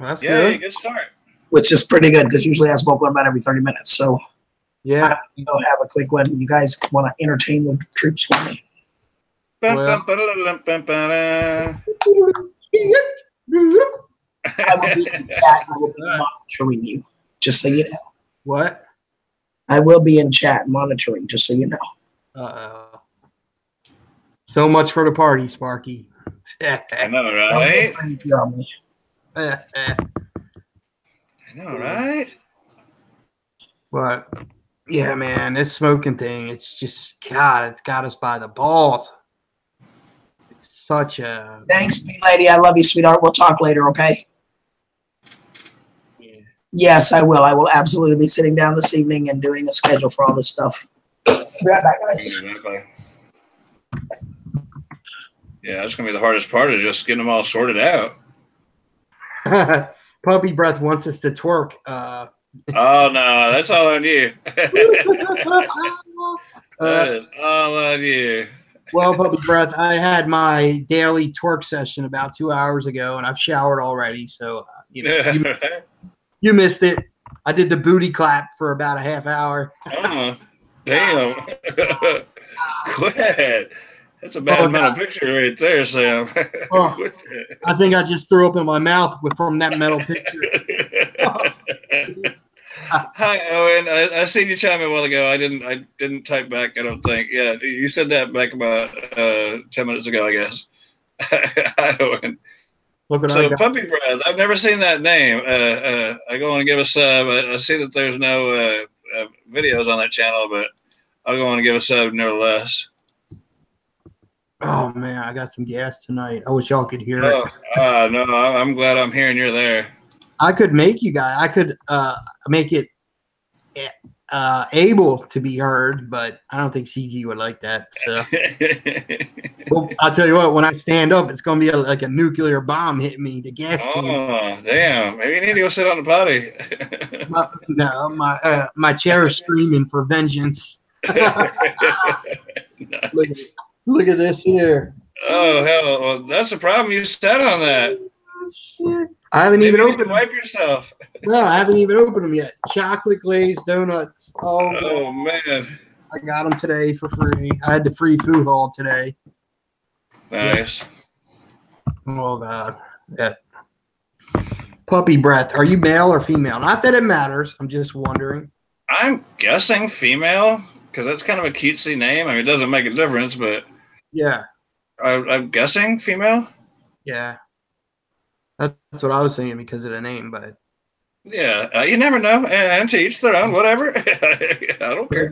Well, that's good. Good start. Which is pretty good because usually I smoke one about every 30 minutes. So yeah, I'm going to have a quick one. You guys want to entertain the troops for me? Well. I will be in chat. I will be monitoring you, just so you know. What? I will be in chat monitoring, just so you know. Uh-oh. So much for the party, Sparky. I know, Don't go right? crazy on me. I know, right? But yeah, man, this smoking thing, it's just God, it's got us by the balls. It's such a Thanks, sweet lady. I love you, sweetheart. We'll talk later, okay? yeah. Yes, I will. I will absolutely be sitting down this evening and doing a schedule for all this stuff. Be right back, guys. Exactly. Yeah, that's gonna be the hardest part is just getting them all sorted out. Puppy Breath wants us to twerk. Oh no, that's all on you. That is all on you. Well, Puppy Breath, I had my daily twerk session about 2 hours ago, and I've showered already. So you missed it. I did the booty clap for about a half hour. Oh, damn. Quit. That's a bad mental picture right there, Sam. Oh, I think I just threw up in my mouth from that mental picture. Hi, Owen. I seen you chime in a while ago. I didn't type back. I don't think. Yeah, you said that back about 10 minutes ago, I guess. Hi, Owen. Look what So, Puppy Breath. I've never seen that name. I go on and give a sub. I see that there's no videos on that channel, but I'll go on and give a sub nevertheless. Oh man, I got some gas tonight. I wish y'all could hear it. No, I'm glad I'm hearing you're there. I could make you guys. I could make it able to be heard, but I don't think CG would like that. So, well, I'll tell you what. When I stand up, it's gonna be like a nuclear bomb hitting me. The gas chamber. Oh, damn! Maybe you need to go sit on the potty. my chair is screaming for vengeance. Nice. Look at this here. Oh hell! Well, that's the problem. You sat on that. Shit. I haven't even opened them. Wipe yourself. No, I haven't even opened them yet. Chocolate glazed donuts. Oh man! I got them today for free. I had the free food haul today. Nice. Oh God. Yeah. Puppy Breath. Are you male or female? Not that it matters. I'm just wondering. I'm guessing female because that's kind of a cutesy name. I mean, it doesn't make a difference, but yeah. I'm guessing female. Yeah. That's what I was saying because of the name, but yeah, you never know. And to each their own. Whatever. I don't care.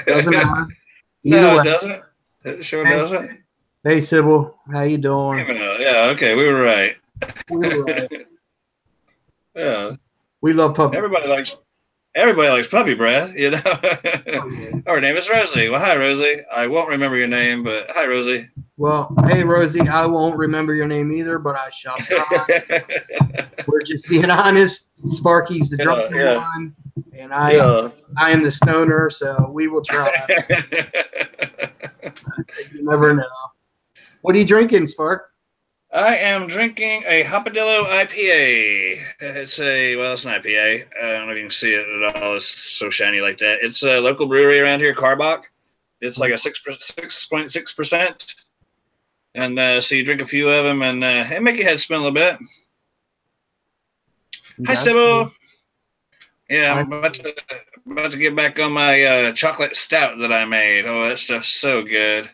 Doesn't matter. No, it doesn't. It sure doesn't. Hey, Sybil, how you doing? Yeah, okay, we were right. We were right. Yeah, we love puppy. Everybody likes Puppy Breath. You know. Oh, yeah. Her name is Rosie. Well, hi, Rosie. I won't remember your name, but hi, Rosie. Well, hey, Rosie, I won't remember your name either, but I shall try. We're just being honest. Sparky's the drunken one, and I am the stoner, so we will try. You never know. What are you drinking, Spark? I am drinking a Hopadillo IPA. It's an IPA. I don't know if you can see it at all. It's so shiny like that. It's a local brewery around here, Carbach. It's like a 6.6%. And so you drink a few of them, and it make your head spin a little bit. Hi, Sybil. Yeah, I'm about to get back on my chocolate stout that I made. Oh, that stuff's so good.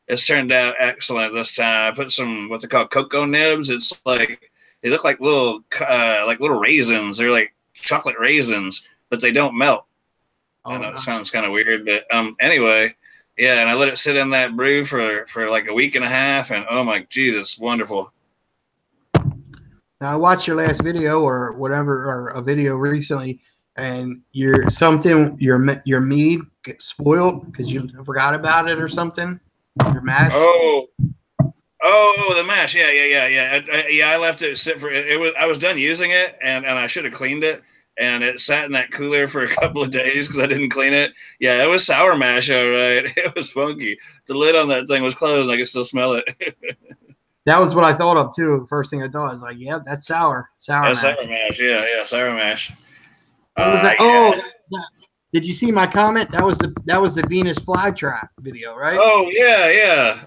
It's turned out excellent this time. I put some what they call cocoa nibs. It's like they look like little raisins. They're like chocolate raisins, but they don't melt. I know it sounds kind of weird, but anyway, yeah. And I let it sit in that brew for like a week and a half, and oh my geez, it's wonderful. Now I watched your last video or whatever, or a video recently, and your mead gets spoiled because you forgot about it or something. Your mash. Oh, the mash. Yeah. I left it sit for it. I was done using it, and I should have cleaned it, and it sat in that cooler for a couple of days because I didn't clean it. Yeah, it was sour mash. All right, it was funky. The lid on that thing was closed, and I could still smell it. That was what I thought of too. The first thing I thought was like, yeah, that's sour mash. Sour mash. Yeah, sour mash. What was that? Oh, did you see my comment? That was the Venus flytrap video, right? Oh yeah.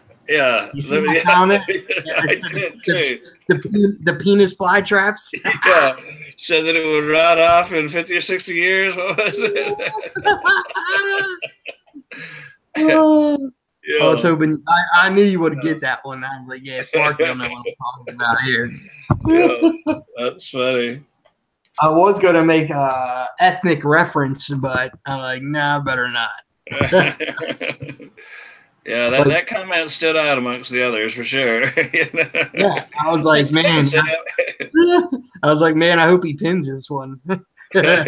You see my comment? I did too. The penis flytraps. Yeah, said that it would rot off in 50 or 60 years. What was it? Yeah. I was hoping I knew you would get that one. I was like, yeah, Sparky will know what I'm talking about here. Yeah, that's funny. I was gonna make a ethnic reference, but I'm like, nah, better not. Yeah, that comment stood out amongst the others for sure. Yeah, I was like, man, I was like, man, I hope he pins this one. Yeah,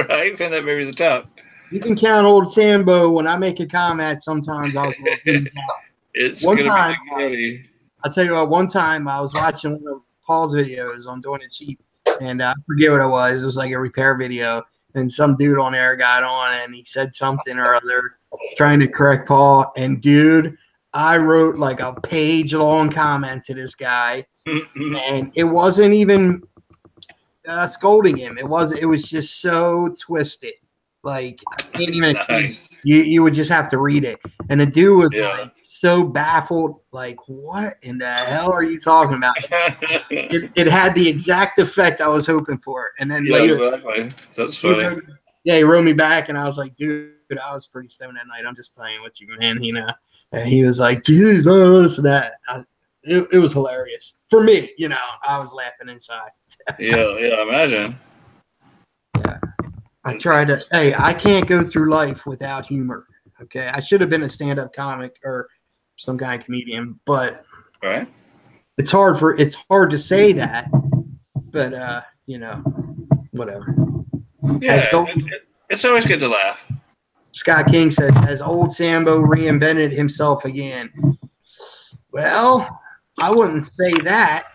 right. Pin that baby to the top. You can count old Sambo when I make a comment. Sometimes I'll go pin it out. It's One gonna time, be ready. I'll tell you what. One time, I was watching one of Paul's videos on doing it cheap, and I forget what it was. It was like a repair video, and some dude on there got on, and he said something or other, trying to correct Paul. And dude, I wrote like a page-long comment to this guy, and it wasn't even scolding him. It was just so twisted. Like I can't even. Nice. You would just have to read it. And the dude was Yeah. like so baffled, like, what in the hell are you talking about? It had the exact effect I was hoping for. And then Yeah, later, exactly. That's funny. he wrote me back, and I was like, dude, I was pretty stoned that night. I'm just playing with you, man. You know. And he was like, geez, this and that. It was hilarious for me. You know, I was laughing inside. Yeah, imagine. Yeah. I try to. Hey, I can't go through life without humor. Okay, I should have been a stand-up comic or some kind of comedian, but Right. it's hard to say that. But you know, whatever. Yeah, it's always good to laugh. Scott King says, "Has old Sambo reinvented himself again?" Well, I wouldn't say that.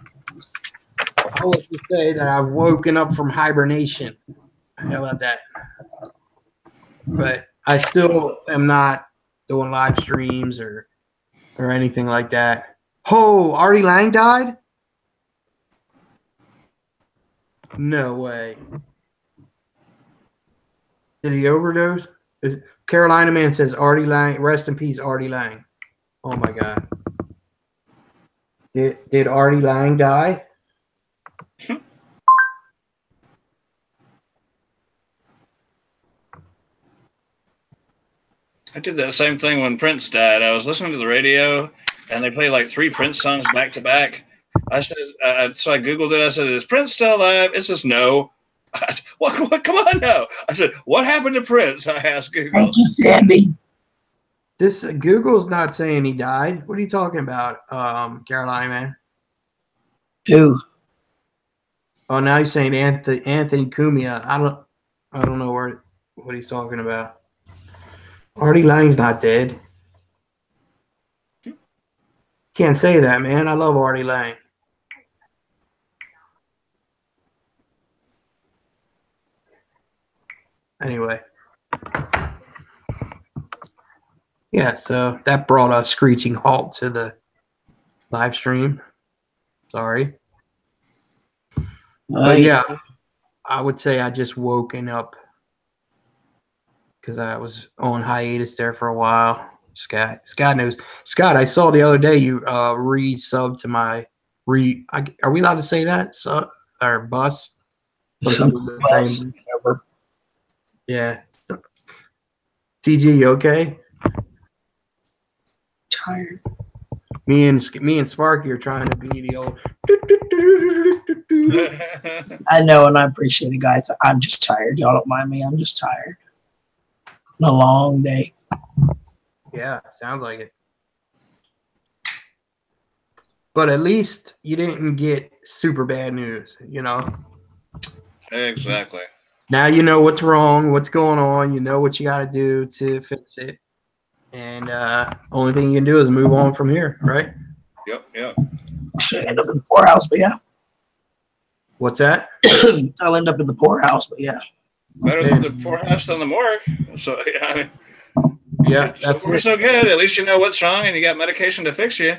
I would just say that I've woken up from hibernation. How about that? But I still am not doing live streams or anything like that. Oh, Artie Lang died? No way. Did he overdose? Carolina Man says Artie Lang. Rest in peace, Artie Lang. Oh my God. Did Artie Lang die? I did that same thing when Prince died. I was listening to the radio, and they played like 3 Prince songs back to back. I said, so I Googled it. I said, "Is Prince still alive?" It says no. What? Come on now. I said, "What happened to Prince?" I asked Google. Thank you, Sandy. This Google's not saying he died. What are you talking about, Carolina Man? Who? Oh, now he's saying Anthony Cumia. I don't know what he's talking about. Artie Lang's not dead. Can't say that, man. I love Artie Lang. Anyway. Yeah, so that brought a screeching halt to the live stream. Sorry. But yeah, I would say I just woken up because I was on hiatus there for a while. Scott knows. Scott, I saw the other day you re-subbed to my are we allowed to say that? Sub or bus? Bus. Yeah. TG, you okay? Tired. Me and Sparky are trying to be the old. I know, and I appreciate it, guys. I'm just tired. Y'all don't mind me. I'm just tired. A long day. Yeah, sounds like it. But at least you didn't get super bad news, you know? Exactly. Now you know what's wrong, what's going on. You know what you got to do to fix it. And only thing you can do is move on from here, right? Yep. Should end up in the poorhouse, but yeah. What's that? I'll end up in the poorhouse, but yeah. Better than the poorhouse than the morgue. So yeah, so far so good. At least you know what's wrong, and you got medication to fix you.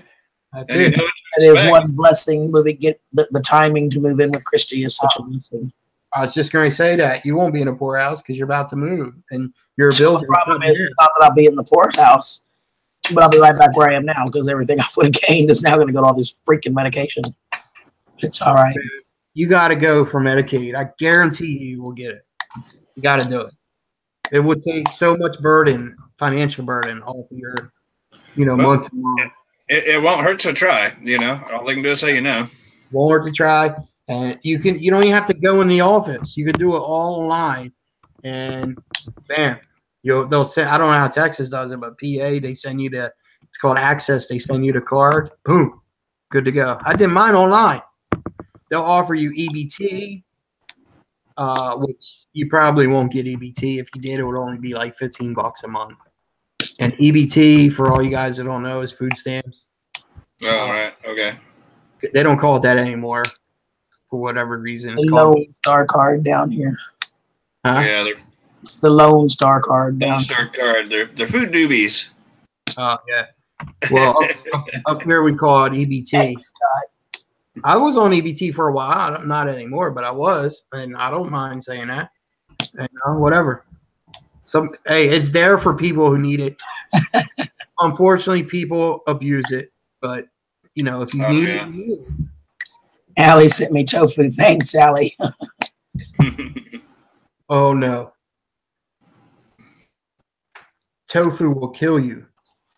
That's it. You know it is one blessing. Moving, get the timing to move in with Christy is such a blessing. I was just going to say that you won't be in a poorhouse because you're about to move, and your bills. The problem is not that I'll be in the poorhouse, but I'll be right back where I am now because everything I would have gained is now going to go to all this freaking medication. It's all right. You got to go for Medicaid. I guarantee you will get it. You got to do it. It would take so much burden, financial burden, off of your Well, month to month. It won't hurt to try. All they can do is say Won't hurt to try, and you don't even have to go in the office. You can do it all online, and bam, they'll say, I don't know how Texas does it, but PA, they send you it's called Access. They send you the card. Boom, good to go. I did mine online. They'll offer you EBT, which you probably won't get EBT. If you did, it would only be like $15 a month. And EBT, for all you guys that don't know, is food stamps. Oh, right. Okay. They don't call it that anymore for whatever reason. It's Lone Star card down here. Huh? Yeah, it's the Lone Star card down. Lone Star card. They're food doobies. Oh, yeah. Well, up here we call it EBT. Thanks, Scott. I was on EBT for a while. Not anymore, but I was, and I don't mind saying that. Whatever. Hey, it's there for people who need it. Unfortunately, people abuse it, but if you need it, you need it. Allie sent me tofu. Thanks, Allie. Oh no. Tofu will kill you.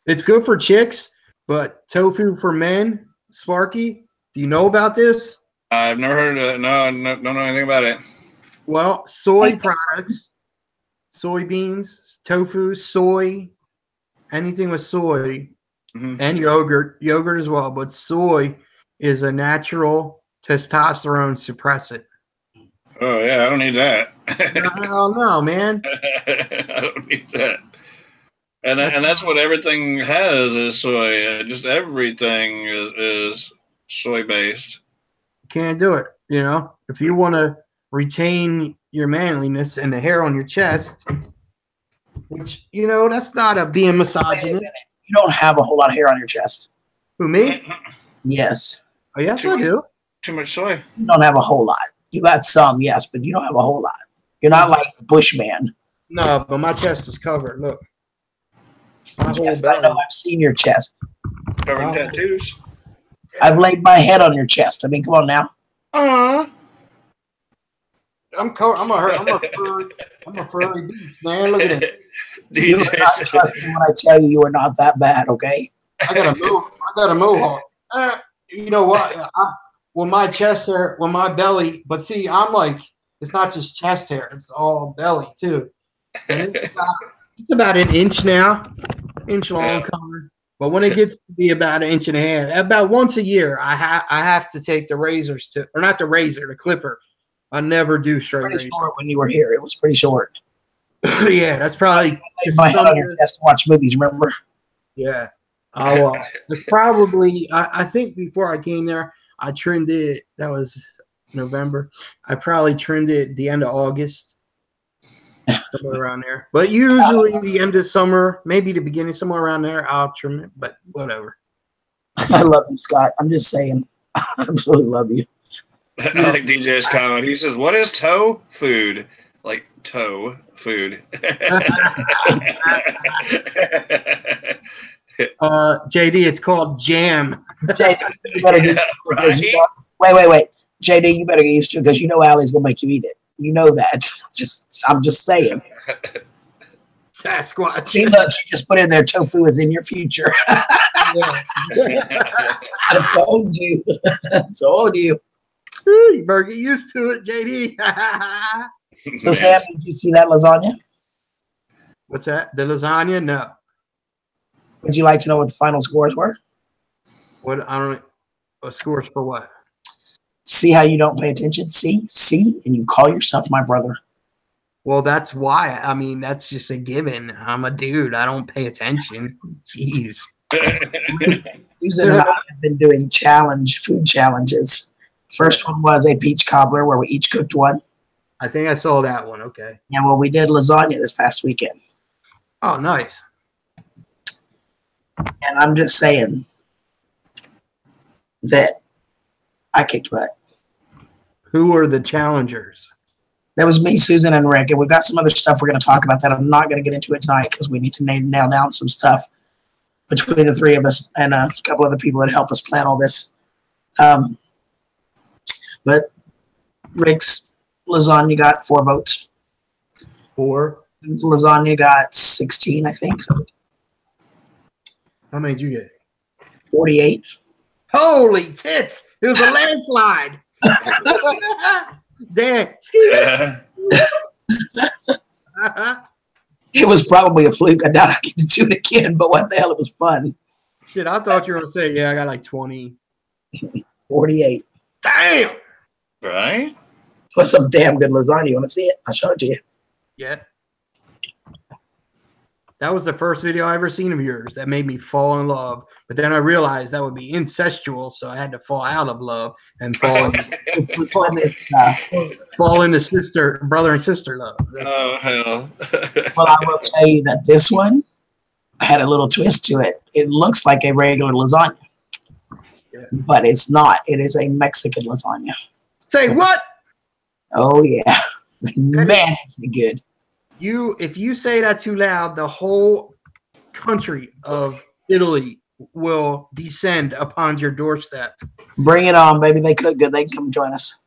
It's good for chicks, but tofu for men, Sparky, do you know about this? I've never heard of it. No, I don't know anything about it. Well, soy products, soybeans, tofu, soy, anything with soy, and yogurt as well. But soy is a natural testosterone suppressant. Oh, yeah, I don't need that. Hell no, man. I don't need that. And that's what everything has is soy. Just everything is soy-based. Can't do it, If you want to retain your manliness and the hair on your chest, which, that's not a being misogynist. You don't have a whole lot of hair on your chest. Who, me? Yes. Oh, yes, I do. Too much soy. You don't have a whole lot. You got some, yes, but you don't have a whole lot. You're not like Bushman. No, but my chest is covered. Look. Yes, I know. I've seen your chest. Covered in tattoos. I've laid my head on your chest. I mean, come on now. I'm a furry beast, man. Look at it. You are not trusting when I tell you are not that bad, okay? I got a mohawk. You know what? When my chest hair, when my belly, but see, I'm like, it's not just chest hair; it's all belly too. And it's about an inch now, inch long covered. But when it gets to be about an inch and a half, about once a year, I have to take the razors or not the razor, the clipper. I never do straight razor. Pretty short when you were here. It was pretty short. Yeah, that's probably my head on your chest to watch movies. Remember? Yeah. It's probably. I think before I came there, I trimmed it. That was November. I probably trimmed it the end of August, somewhere around there. But usually the end of summer, maybe the beginning, somewhere around there, I'll trim it. But whatever. I love you, Scott. I'm just saying. I absolutely love you. I like DJ's comment. He says, "What is toe food?" Like toe food. JD, it's called jam. JD, you better get wait. JD, you better get used to it because Allie's gonna make you eat it. You know that. I'm just saying. Sasquatch. See, look, she just put in there. Tofu is in your future. I told you. I told you. You better get used to it, JD. So, Sam, did you see that lasagna? What's that? The lasagna? No. Would you like to know what the final scores were? What? I don't know. Scores for what? See how you don't pay attention? See? And you call yourself my brother. Well, that's why. I mean, that's just a given. I'm a dude. I don't pay attention. Jeez. Susan and I have been doing food challenges. First one was a peach cobbler where we each cooked one. I think I saw that one. Okay. Yeah, well, we did lasagna this past weekend. Oh, nice. And I'm just saying that I kicked butt. Who were the challengers? That was me, Susan, and Rick. And we've got some other stuff we're going to talk about that I'm not going to get into it tonight because we need to nail down some stuff between the three of us and a couple other people that help us plan all this. But Rick's lasagna got 4 votes. 4? Lasagna got 16, I think. So. How many did you get? 48. Holy tits! It was a landslide. Damn. Yeah. It was probably a fluke. I doubt I get to do it again, but what the hell? It was fun. Shit, I thought you were gonna say, yeah, I got like 20. 48. Damn. Right? What's some damn good lasagna? You want to see it? I'll show it to you. Yeah. That was the first video I ever seen of yours that made me fall in love. But then I realized that would be incestual, so I had to fall out of love and fall into brother and sister love. Oh, hell. Well, I will tell you that this one had a little twist to it. It looks like a regular lasagna, but it's not. It is a Mexican lasagna. Say what? Oh, yeah. Man, is it good. If you say that too loud, the whole country of Italy will descend upon your doorstep. Bring it on, baby. They cook good. They can come join us.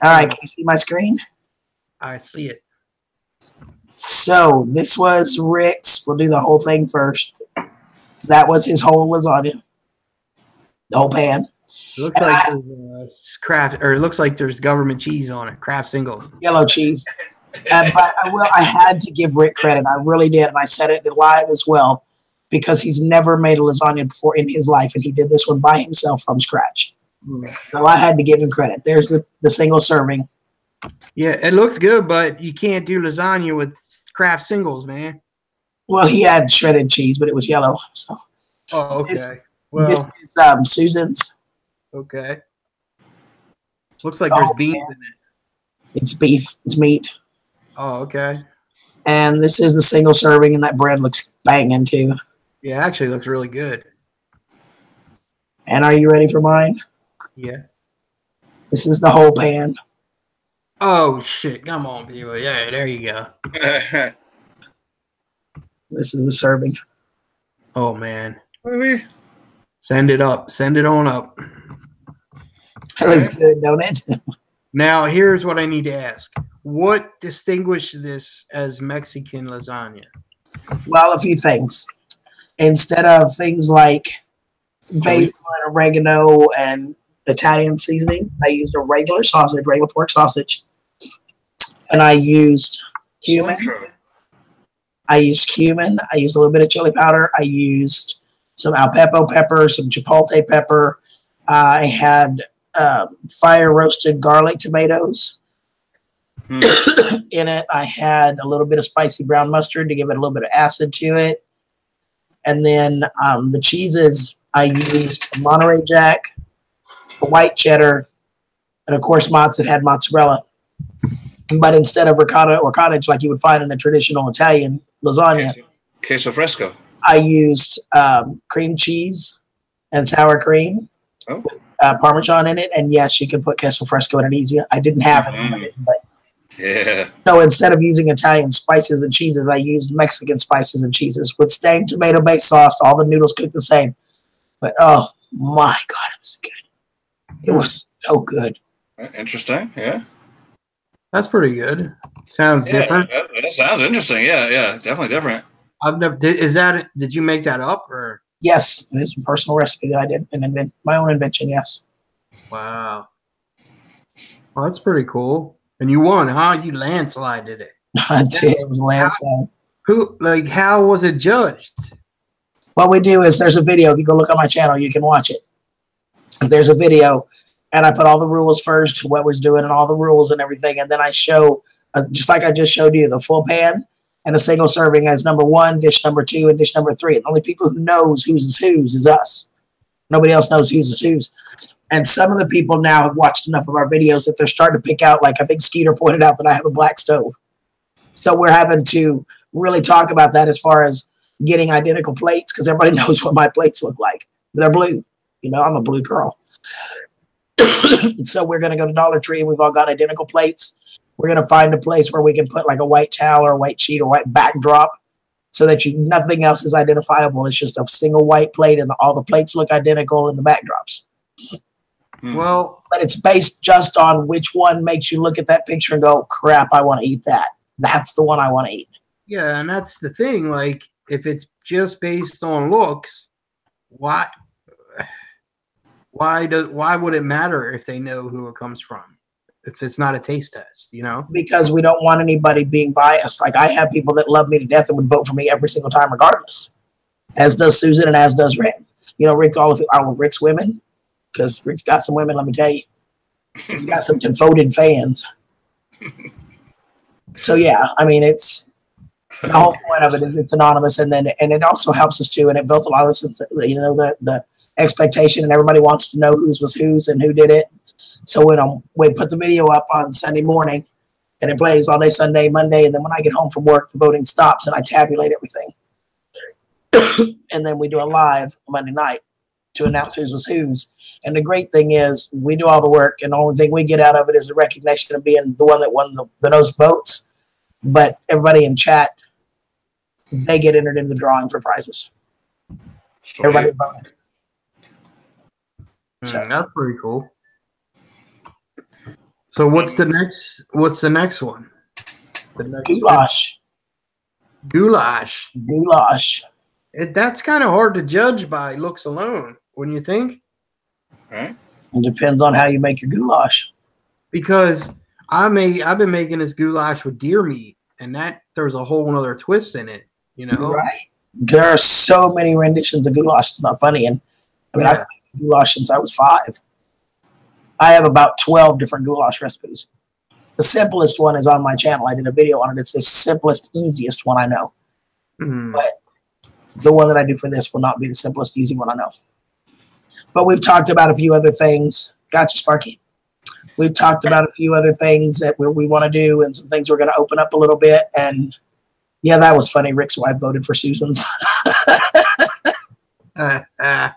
All right. Can you see my screen? I see it. So this was Rick's. We'll do the whole thing first. That was his whole lasagna. The whole pan. It looks like there's Kraft, or it looks like there's government cheese on it. Kraft singles. Yellow cheese. But I had to give Rick credit. I really did. And I said it live as well, because he's never made a lasagna before in his life. And he did this one by himself from scratch. So I had to give him credit. There's the single serving. Yeah, it looks good, but you can't do lasagna with Kraft singles, man. Well, he had shredded cheese, but it was yellow. So. Oh, okay. This is Susan's. Okay. Looks like there's beans in it. It's beef. It's meat. Oh, okay. And this is the single serving, and that bread looks banging too. Yeah, actually looks really good. And are you ready for mine? Yeah. This is the whole pan. Oh, shit. Come on, people. Yeah, there you go. This is the serving. Oh, man. Maybe. Send it up. Send it on up. That looks good, don't it? Now, here's what I need to ask. What distinguishes this as Mexican lasagna? Well, a few things. Instead of things like basil and oregano and Italian seasoning, I used a regular sausage, regular pork sausage. And I used cumin. I used a little bit of chili powder. I used some Alpepo pepper, some chipotle pepper. I had fire roasted garlic tomatoes in it. I had a little bit of spicy brown mustard to give it a little bit of acid to it. And then the cheeses, I used Monterey Jack, a white cheddar, and of course Mott's had mozzarella. But instead of ricotta or cottage like you would find in a traditional Italian lasagna, queso fresco. I used cream cheese and sour cream with Parmesan in it. And yes, you can put queso fresco in it easy. I didn't have it, but yeah. So instead of using Italian spices and cheeses, I used Mexican spices and cheeses with stained tomato-based sauce. All the noodles cooked the same. But oh my God, it was good. It was so good. Interesting. Yeah. That's pretty good. Sounds different. That sounds interesting. Yeah, definitely different. I've never. Did you make that up or? Yes, it is a personal recipe that I did, and my own invention. Yes. Wow. Well, that's pretty cool. And you won, huh? You landslided it. I did. It was a landslide. How was it judged? What we do is there's a video. If you go look on my channel, you can watch it. There's a video, and I put all the rules first, what was doing, and all the rules and everything, and then I show, just like I just showed you, the full pan and a single serving as number 1, dish number 2, and dish number 3. And the only people who knows whose is us. Nobody else knows whose is whose. And some of the people now have watched enough of our videos that they're starting to pick out, like I think Skeeter pointed out that I have a black stove. So we're having to really talk about that as far as getting identical plates, because everybody knows what my plates look like. They're blue. You know, I'm a blue girl. So we're going to go to Dollar Tree, and we've all got identical plates. We're going to find a place where we can put like a white towel or a white sheet or white backdrop so that nothing else is identifiable. It's just a single white plate, and all the plates look identical in the backdrops. Well, but it's based just on which one makes you look at that picture and go, crap, I want to eat that. That's the one I want to eat. Yeah, and that's the thing. Like, if it's just based on looks, why why would it matter if they know who it comes from if it's not a taste test, you know? Because we don't want anybody being biased. Like I have people that love me to death and would vote for me every single time, regardless. As does Susan and as does Rick. You know, Rick, all of Rick's women, because Rick's got some women. Let me tell you, he's got some devoted fans. So yeah, I mean, it's the whole point of it is it's anonymous, and it also helps us too, and it built a lot of this, you know, the expectation, and everybody wants to know whose was whose and who did it. So when we put the video up on Sunday morning, and it plays all day Sunday, Monday, and then when I get home from work, the voting stops, and I tabulate everything, and then we do a live Monday night to announce whose was whose. And the great thing is we do all the work, and the only thing we get out of it is the recognition of being the one that won the most votes. But everybody in chat, they get entered into the drawing for prizes. Sweet. Everybody voted. That's pretty cool. So what's the next one? The next Goulash. Goulash. Goulash. That's kind of hard to judge by looks alone, wouldn't you think? Right. It depends on how you make your goulash. Because I've been making this goulash with deer meat, and that there's a whole other twist in it, you know? Right. There are so many renditions of goulash. It's not funny. And I mean, I've made goulash since I was 5. I have about 12 different goulash recipes. The simplest one is on my channel. I did a video on it. It's the simplest, easiest one I know. Mm. But the one that I do for this will not be the simplest, easy one I know. But we've talked about a few other things. Gotcha, Sparky. We've talked about a few other things that we want to do, and some things we're going to open up a little bit. And yeah, that was funny. Rick's wife voted for Susan's. That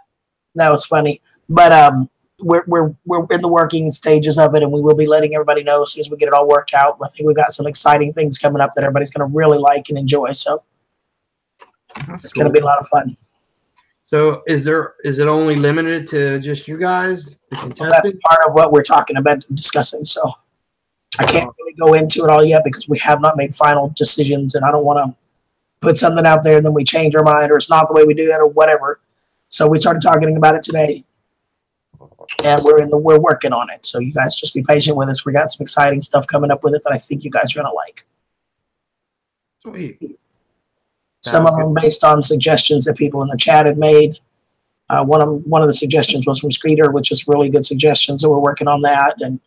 was funny. But we're in the working stages of it, and we will be letting everybody know as soon as we get it all worked out. I think we've got some exciting things coming up that everybody's going to really like and enjoy. So it's going to be a lot of fun. So is it only limited to just you guys, the contestants? Well, that's part of what we're talking about discussing. So I can't really go into it all yet because we have not made final decisions, and I don't want to put something out there and then we change our mind, or it's not the way we do it, or whatever. So we started talking about it today, and we're working on it. So you guys just be patient with us. We got some exciting stuff coming up with it that I think you guys are going to like. Sweet. Some of them based on suggestions that people in the chat have made. One of the suggestions was from Screeder, which is really good suggestions, so we're working on that, and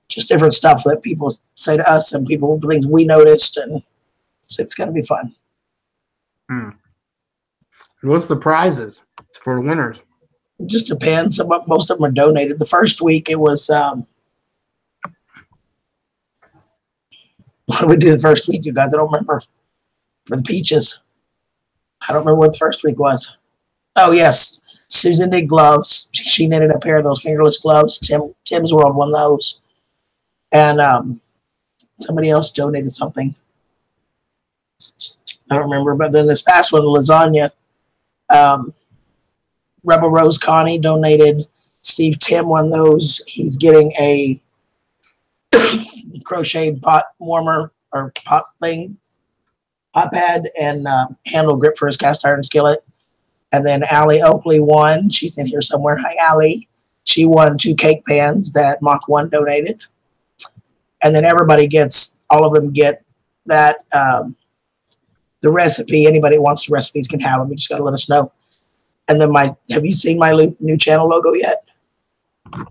just different stuff that people say to us and things we noticed, and it's going to be fun. What's the prizes for the winners? It just depends. Most of them are donated. The first week it was what did we do the first week, you guys? I don't remember. For the peaches, I don't remember what the first week was. Oh yes, Susan did gloves. She knitted a pair of those fingerless gloves. Tim's World won those, and somebody else donated something. I don't remember. But then this past one, lasagna. Rebel Rose Connie donated. Steve Tim won those. He's getting a crocheted pot warmer or pot thing. Hot pad and handle grip for his cast iron skillet. And then Allie Oakley won. She's in here somewhere. Hi, Allie. She won 2 cake pans that Mach 1 donated. And then all of them get that, the recipe. Anybody who wants the recipes can have them. You just got to let us know. And then have you seen my new channel logo yet? I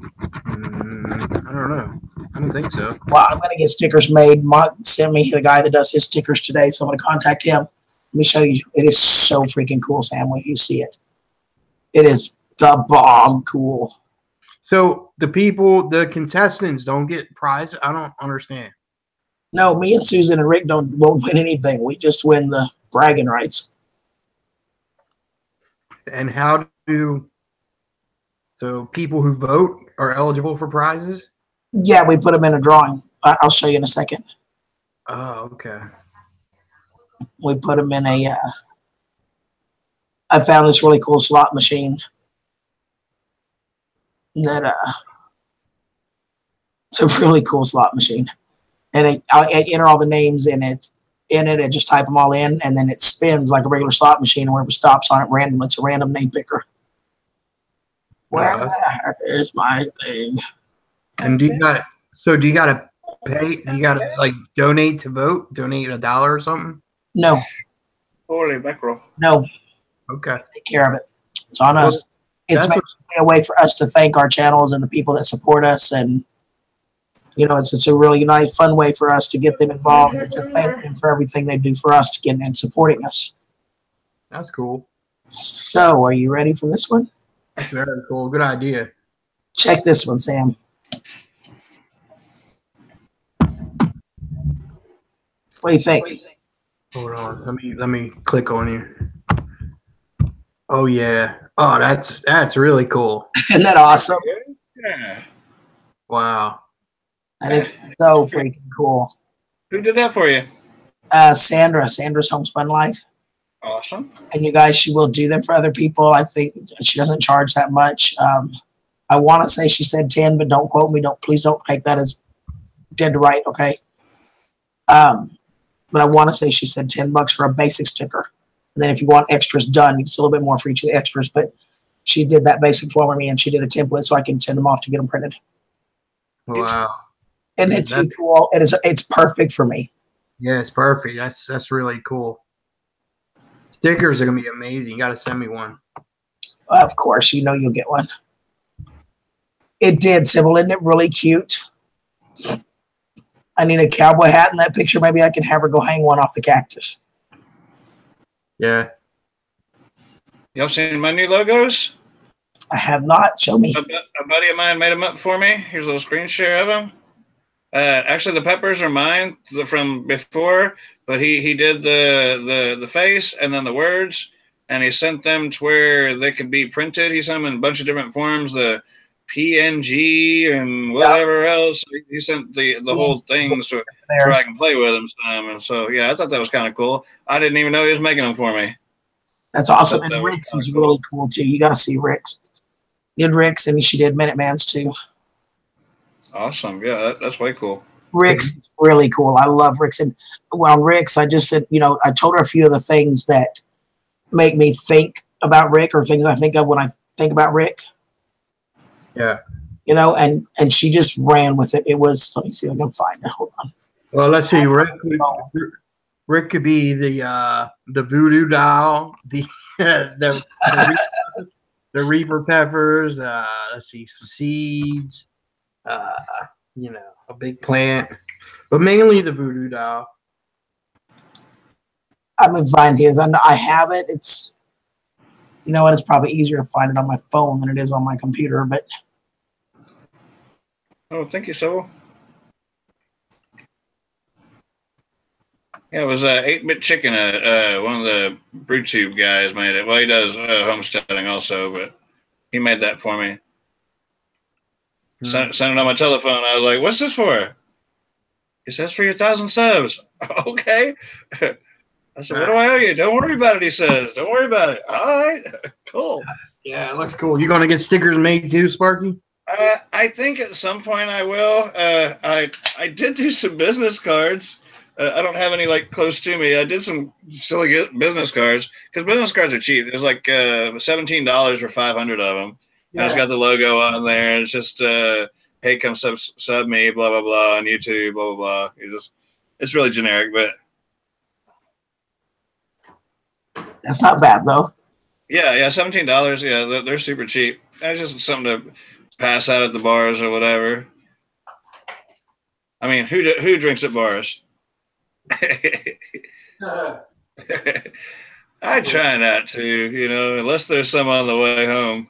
don't know. I don't think so. Well, I'm going to get stickers made. Mark sent me the guy that does his stickers today, so I'm going to contact him. Let me show you. It is so freaking cool, Sam, when you see it. It is the bomb cool. So the contestants don't get prizes? I don't understand. No, me and Susan and Rick won't win anything. We just win the bragging rights. And so people who vote are eligible for prizes? Yeah, we put them in a drawing. I'll show you in a second. Oh, okay. We put them in a. I found this really cool slot machine that it's a really cool slot machine, and I enter all the names in it. I just type them all in, and then it spins like a regular slot machine. And wherever it stops on it randomly, it's a random name picker. Where is my thing? And do you got to pay? Do you got to like donate to vote? Donate $1 or something? No, Holy mackerel. no. Okay. Take care of it. It's on Well, us. It's that's basically a way for us to thank our channels and the people that support us, and it's a really nice, fun way for us to get them involved and to thank them for everything they do for us to get and supporting us. That's cool. So, are you ready for this one? That's very cool. Good idea. Check this one, Sam. What do you think? Hold on. Let me click on you. Oh yeah. Oh, that's really cool. Isn't that awesome? Yeah. Wow. And it's so freaking cool. Who did that for you? Sandra's Homespun Life. Awesome. And you guys, she will do them for other people. I think she doesn't charge that much. I want to say she said 10, but don't quote me. Please don't take that as dead to right. Okay. But I want to say she said $10 for a basic sticker. And then if you want extras done, it's a little bit more for each of the extras. But she did that basic for me, and she did a template so I can send them off to get them printed. Wow. And it's too cool. It's perfect for me. Yeah, it's perfect. That's really cool. Stickers are gonna be amazing. You gotta send me one. Of course, you'll get one. It did, Sybil. Isn't it really cute? I need a cowboy hat in that picture. Maybe I can have her go hang one off the cactus. Yeah. Y'all seen my new logos? I have not. Show me. A buddy of mine made them up for me. Here's a little screen share of them. Actually, the peppers are mine from before, but he did the face and then the words, and he sent them to where they could be printed. He sent them in a bunch of different forms, the PNG and whatever else. He sent the whole thing so I can play with them some. And so, yeah, I thought that was kind of cool. I didn't even know he was making them for me. That's awesome. And Rick's is really cool, too. You got to see Rick's. Did Rick's, and she did Minuteman's, too. Awesome. Yeah, that's way cool. Rick's is really cool. I love Rick's. And on Rick's, I just said, I told her a few of the things that make me think about Rick or things I think of when I think about Rick. Yeah. And she just ran with it. It was, let me see if I can find it. Hold on. Well, let's see. Rick could be the voodoo doll, the Reaper peppers. Let's see, some seeds. A big plant, but mainly the voodoo doll. I'm gonna find his. I have it. It's, it's probably easier to find it on my phone than it is on my computer. But oh, thank you, Sybil. Yeah, it was 8-Bit Chicken. One of the BrewTube guys made it. Well, he does homesteading also, but he made that for me. Sent it on my telephone. I was like, "What's this for?" He says, "For your 1,000 subs." Okay. I said, "What do I owe you?" "Don't worry about it," he says. "Don't worry about it." All right. Cool. Yeah, it looks cool. You gonna get stickers made too, Sparky? I think at some point I will. I did do some business cards. I don't have any close to me. I did some silly business cards because business cards are cheap. There's $17 for 500 of them. Yeah. And it's got the logo on there. And it's just, hey, come sub me, blah, blah, blah, on YouTube, blah, blah, blah. It's really generic, but. That's not bad, though. Yeah, $17. Yeah, they're super cheap. It's just something to pass out at the bars or whatever. I mean, who drinks at bars? I try not to, unless there's some on the way home.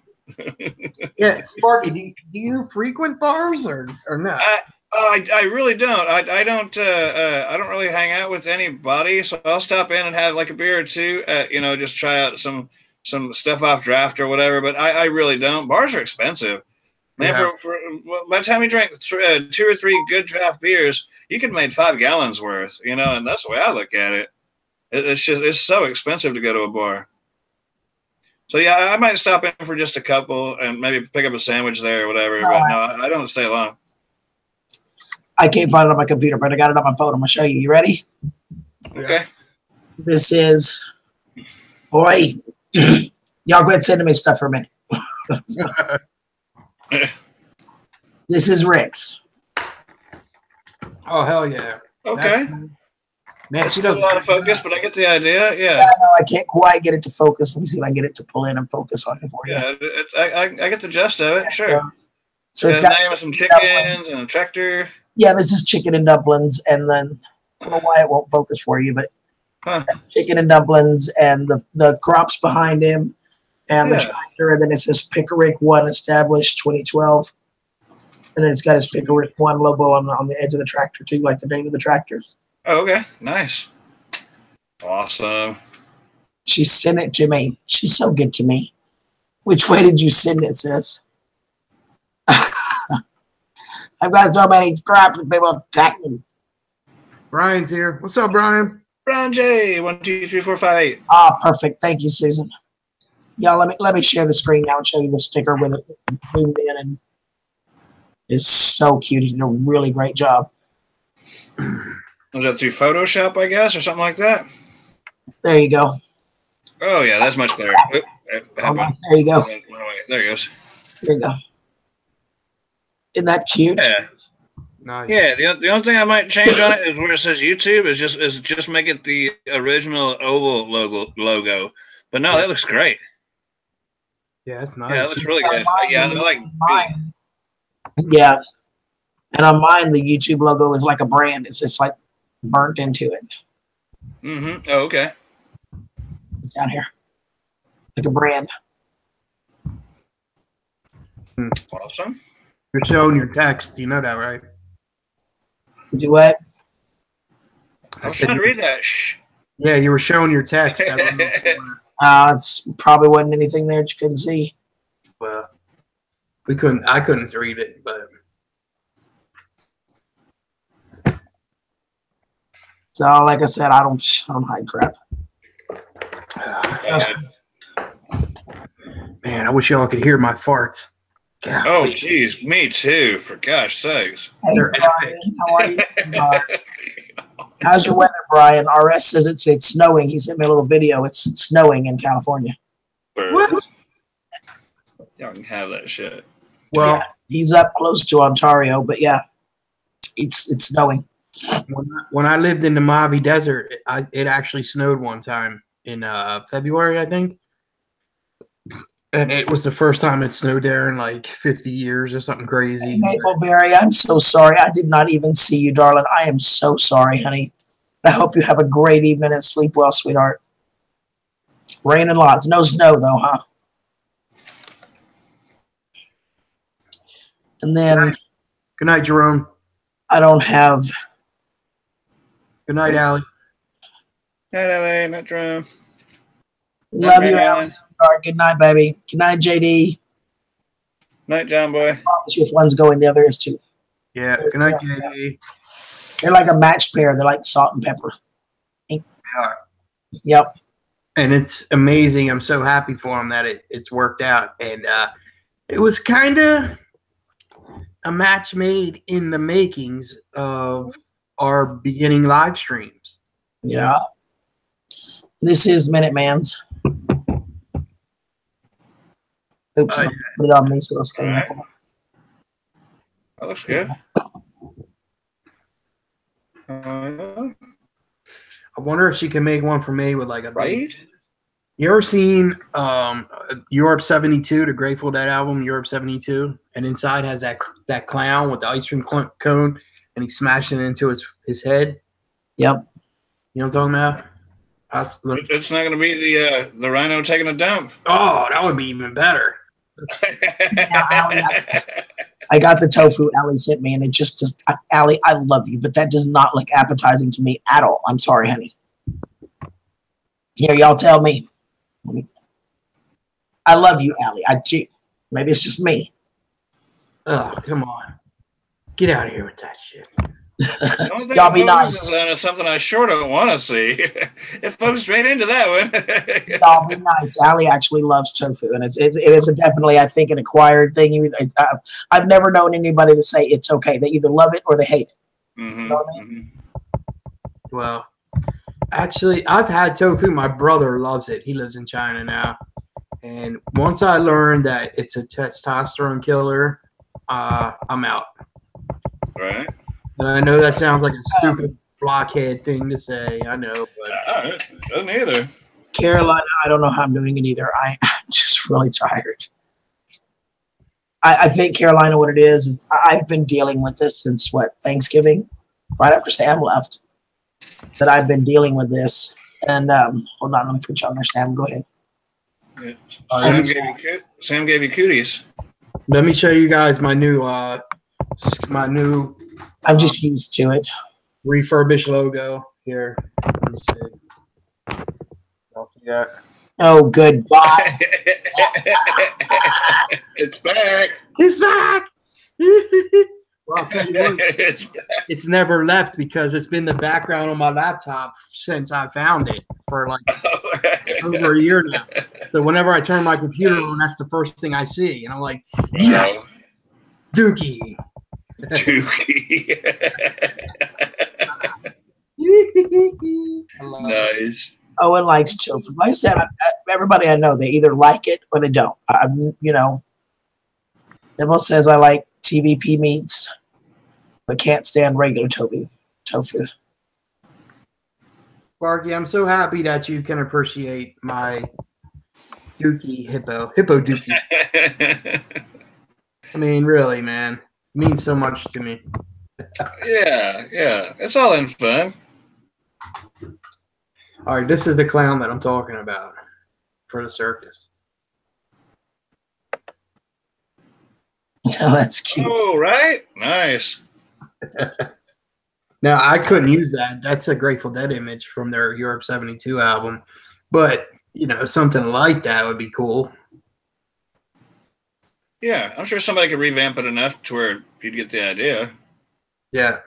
Yeah, Sparky, do you frequent bars or not? I really don't. I don't really hang out with anybody, so I'll stop in and have a beer or two. Just try out some stuff off draft or whatever. But I really don't. Bars are expensive, man. Yeah. For by the time you drink 2 or 3 good draft beers, you can make 5 gallons worth. And that's the way I look at it. It's so expensive to go to a bar. So yeah, I might stop in for just a couple and maybe pick up a sandwich there or whatever. But no, I don't stay long. I can't find it on my computer, but I got it on my phone. I'm gonna show you. You ready? Okay. This is, boy, y'all go ahead and send me stuff for a minute. This is Rick's. Oh hell yeah! Okay. Man, It's she not does a lot of focus, but I get the idea. Yeah. No, I can't quite get it to focus. Let me see if I can get it to pull in and focus on it for you. Yeah, I get the gist of it. Sure. So It's it's got got a name of some chickens and a tractor. Yeah, this is chicken and dumplings, and then I don't know why it won't focus for you, but that's chicken and dumplings, and the crops behind him, and the tractor, and then it says Pickerick 1 established 2012, and then it's got his Pickerick 1 logo on the edge of the tractor too, like the name of the tractors. Oh, okay, nice, awesome. She sent it to me. She's so good to me. Which way did you send it, sis? I've got so many scraps of people attacking. Brian's here. What's up, Brian? Brian J. 1, 2, 3, 4, 5, 8. Ah, perfect. Thank you, Susan. Yeah, let me share the screen now and show you the sticker with it zoomed in, and it's so cute. He did a really great job. Was that through Photoshop, I guess, or something like that? There you go. Oh yeah, that's much clearer. Oop, there you go. There he goes. There you go. Isn't that cute? Yeah. Nice. Yeah. The only thing I might change on it is where it says YouTube is just make it the original oval logo. But no, that looks great. Yeah, that's nice. Yeah, it looks really good. Yeah, I like mine. Yeah. And on mine, the YouTube logo is like a brand. It's just like burnt into it. Mm-hmm. Oh, okay. It's down here. Like a brand. Awesome. You're showing your text. You know that, right? Do what? I was trying to read that. Shh. Yeah, you were showing your text. It's probably wasn't anything there that you couldn't see. Well, I couldn't read it, but. So, like I said, I don't hide crap. Man, I wish y'all could hear my farts. God, oh, geez, me too. For gosh sakes. Hey, Brian, how are you? How's your weather, Brian? RS says it's snowing. He sent me a little video. It's snowing in California. What? Y'all can have that shit. Well, yeah, he's up close to Ontario, but yeah, it's snowing. When I lived in the Mojave Desert, it actually snowed one time in February, I think. And it was the first time it snowed there in like 50 years or something crazy. Hey, Mapleberry, I'm so sorry. I did not even see you, darling. I am so sorry, honey. I hope you have a great evening and sleep well, sweetheart. Raining lots. No snow, though, huh? And then... Good night, Jerome. I don't have... Good night, Allie. Night, Allie. Night, Jerome. Love you, Allie. Good night, baby. Good night, JD. Night, John boy. If one's going, the other is too. Yeah. Good night, JD. They're like a matched pair. They're like salt and pepper. Yeah. Yep. And it's amazing. I'm so happy for them that it's worked out. And it was kind of a match made in the makings of our beginning live streams. Yeah. This is Minute Man's. Oops, yeah. Put it on me so it'll stay right. up. That looks good. I wonder if she can make one for me with like a right. You ever seen Europe 72, the Grateful Dead album, Europe 72? And inside has that clown with the ice cream cone, and he's smashing it into his head. Yep. You know what I'm talking about? It's not going to be the rhino taking a dump. Oh, that would be even better. I got the tofu Allie sent me, and it just does. Allie, I love you, but that does not look appetizing to me at all. I'm sorry, honey. Here, y'all tell me. I love you, Allie. I do. Maybe it's just me. Oh, come on. Get out of here with that shit. Y'all be nice. It's something I sure don't want to see. It focused straight into that one. Y'all be nice. Allie actually loves tofu, and it is definitely, I think, an acquired thing. I've never known anybody to say it's okay. They either love it or they hate it. Mm-hmm. You know what I mean? Well, actually, I've had tofu. My brother loves it. He lives in China now. And once I learned that it's a testosterone killer I'm out. Right. And I know that sounds like a stupid blockhead thing to say. I know, but It doesn't either. Carolina, I don't know how I'm doing it either. I'm just really tired. I think Carolina, what it is I've been dealing with this since Thanksgiving, right after Sam left. That I've been dealing with this, and hold on, let me put you on there, Sam. Go ahead. Yeah. Sam gave you cooties. let me show you guys my new I'm just used to it. refurbished logo here. Let me see. Y'all see that? Oh, goodbye. It's back. It's back. Well, I'll tell you what, it's never left because it's been the background on my laptop since I found it for like over a year now. So whenever I turn my computer on, that's the first thing I see, and I'm like, yes, Dookie. Dookie. I love it. Nice. Owen likes tofu. Like I said, everybody I know, they either like it or they don't. Everyone says I like TVP meats, but can't stand regular tofu. Sparky, I'm so happy that you can appreciate my Dookie hippo Dookie. I mean, really, man, it means so much to me. Yeah. It's all in fun. All right, this is the clown that I'm talking about for the circus. That's cute. Oh, right. Nice. Now, I couldn't use that. That's a Grateful Dead image from their Europe 72 album. But, something like that would be cool. Yeah, I'm sure somebody could revamp it enough to where you'd get the idea. Yeah.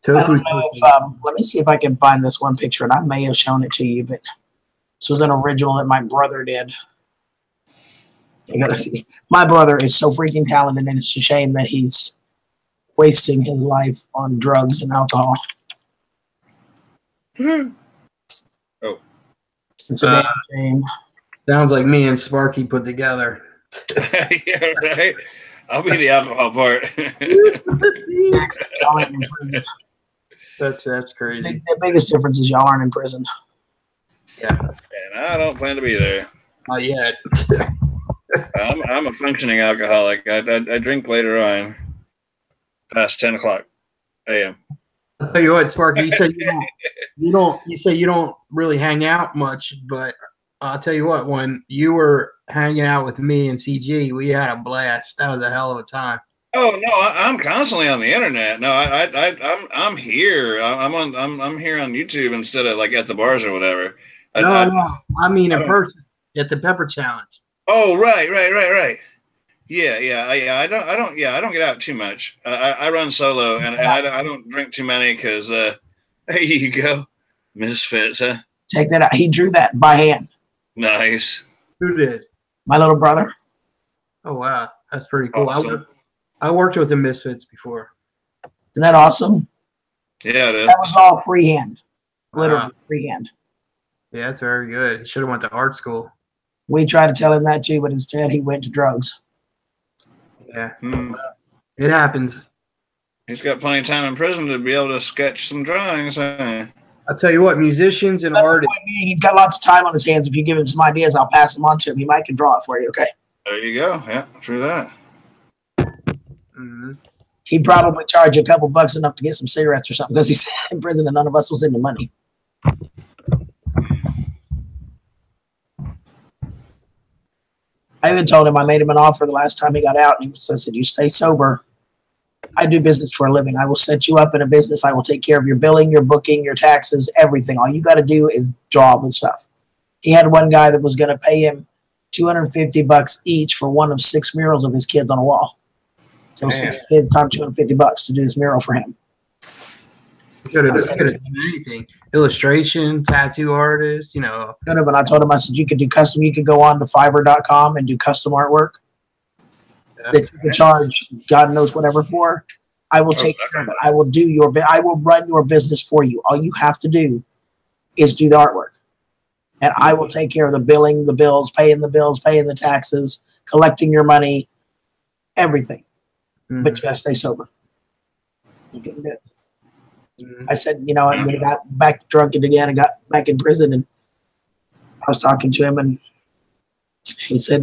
I don't know if, let me see if I can find this one picture, and I may have shown it to you, but this was an original that my brother did. You gotta see. My brother is so freaking talented, and it's a shame that he's wasting his life on drugs and alcohol. Oh. It's a damn shame. Sounds like me and Sparky put together. Yeah, right. I'll be the alcohol part. Y'all ain't in prison. That's crazy. The biggest difference is y'all aren't in prison. Yeah. And I don't plan to be there. Not yet. I'm a functioning alcoholic. I drink later on, past 10 o'clock a.m. I'll tell you what, Sparky, you said you don't really hang out much, but I'll tell you what, when you were hanging out with me and CG, we had a blast. That was a hell of a time. Oh no, I'm constantly on the internet. No, I'm here. I'm here on YouTube instead of like at the bars or whatever. No, I mean in person at the Pepper Challenge. Oh, right. Yeah. I don't get out too much. I run solo, and I don't drink too many because there you go, misfits, huh? Check that out. He drew that by hand. Nice. Who did? My little brother. Oh wow, that's pretty cool. Awesome. I worked with the Misfits before. Isn't that awesome? Yeah, it is. That was all freehand. Literally freehand. Yeah, that's very good. He should have went to art school. We tried to tell him that too, but instead he went to drugs. Yeah. It happens. He's got plenty of time in prison to be able to sketch some drawings. Huh? I'll tell you what, musicians and artists. He's got lots of time on his hands. If you give him some ideas, I'll pass them on to him. He might can draw it for you, okay? There you go. Yeah, true that. Mm-hmm. He'd probably charge you a couple bucks enough to get some cigarettes or something because he's in prison and none of us was into money. I even told him, I made him an offer the last time he got out, and I said, you stay sober. I do business for a living. I will set you up in a business. I will take care of your billing, your booking, your taxes, everything. All you got to do is draw the stuff. He had one guy that was going to pay him $250 each for one of 6 murals of his kids on a wall. So 6 kids times $250 to do this mural for him. Could have done anything. Illustration, tattoo artist, But I told him, I said, you could do custom. You could go on to Fiverr.com and do custom artwork that you can charge God knows whatever for. I will take care of it. I will run your business for you. All you have to do is do the artwork. And I will take care of the billing, the bills, paying the taxes, collecting your money, everything. Mhm. But you gotta stay sober. You can do it. Mhm. I said, you know, when he got back drunk again and got back in prison, and I was talking to him, and he said,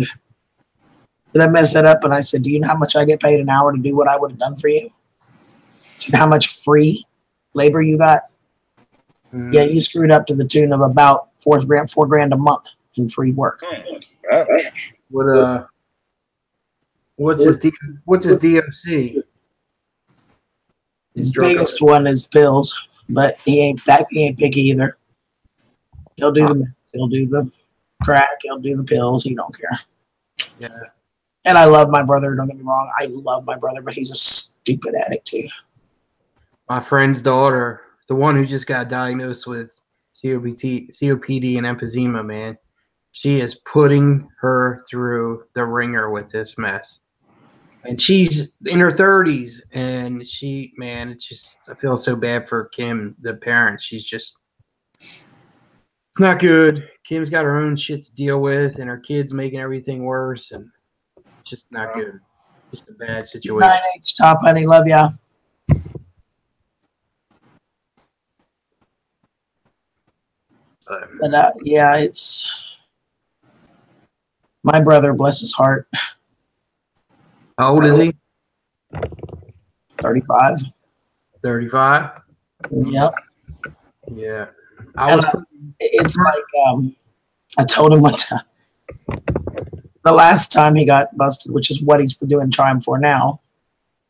"Did I mess that up?" And I said, "Do you know how much I get paid an hour to do what I would have done for you? Do you know how much free labor you got? Mhm. Yeah, you screwed up to the tune of about $4 grand a month in free work." What what's his DOC? His His drug. biggest one is pills, but he ain't picky either. He'll do the he'll do the crack, he'll do the pills. He don't care. Yeah. And I love my brother. Don't get me wrong. I love my brother, but he's a stupid addict too. My friend's daughter, the one who just got diagnosed with COPD and emphysema, man, she is putting her through the ringer with this mess. And she's in her 30s, and she, man, it's just, I feel so bad for Kim, the parent. She's just, it's not good. Kim's got her own shit to deal with, and her kid's making everything worse, and it's just not good. Just a bad situation. 9H top, honey. Love ya. But yeah, it's my brother, bless his heart. How old is he? 35. 35? Yep. Yeah. It's like I told him one time. The last time he got busted, which is what he's doing time for now,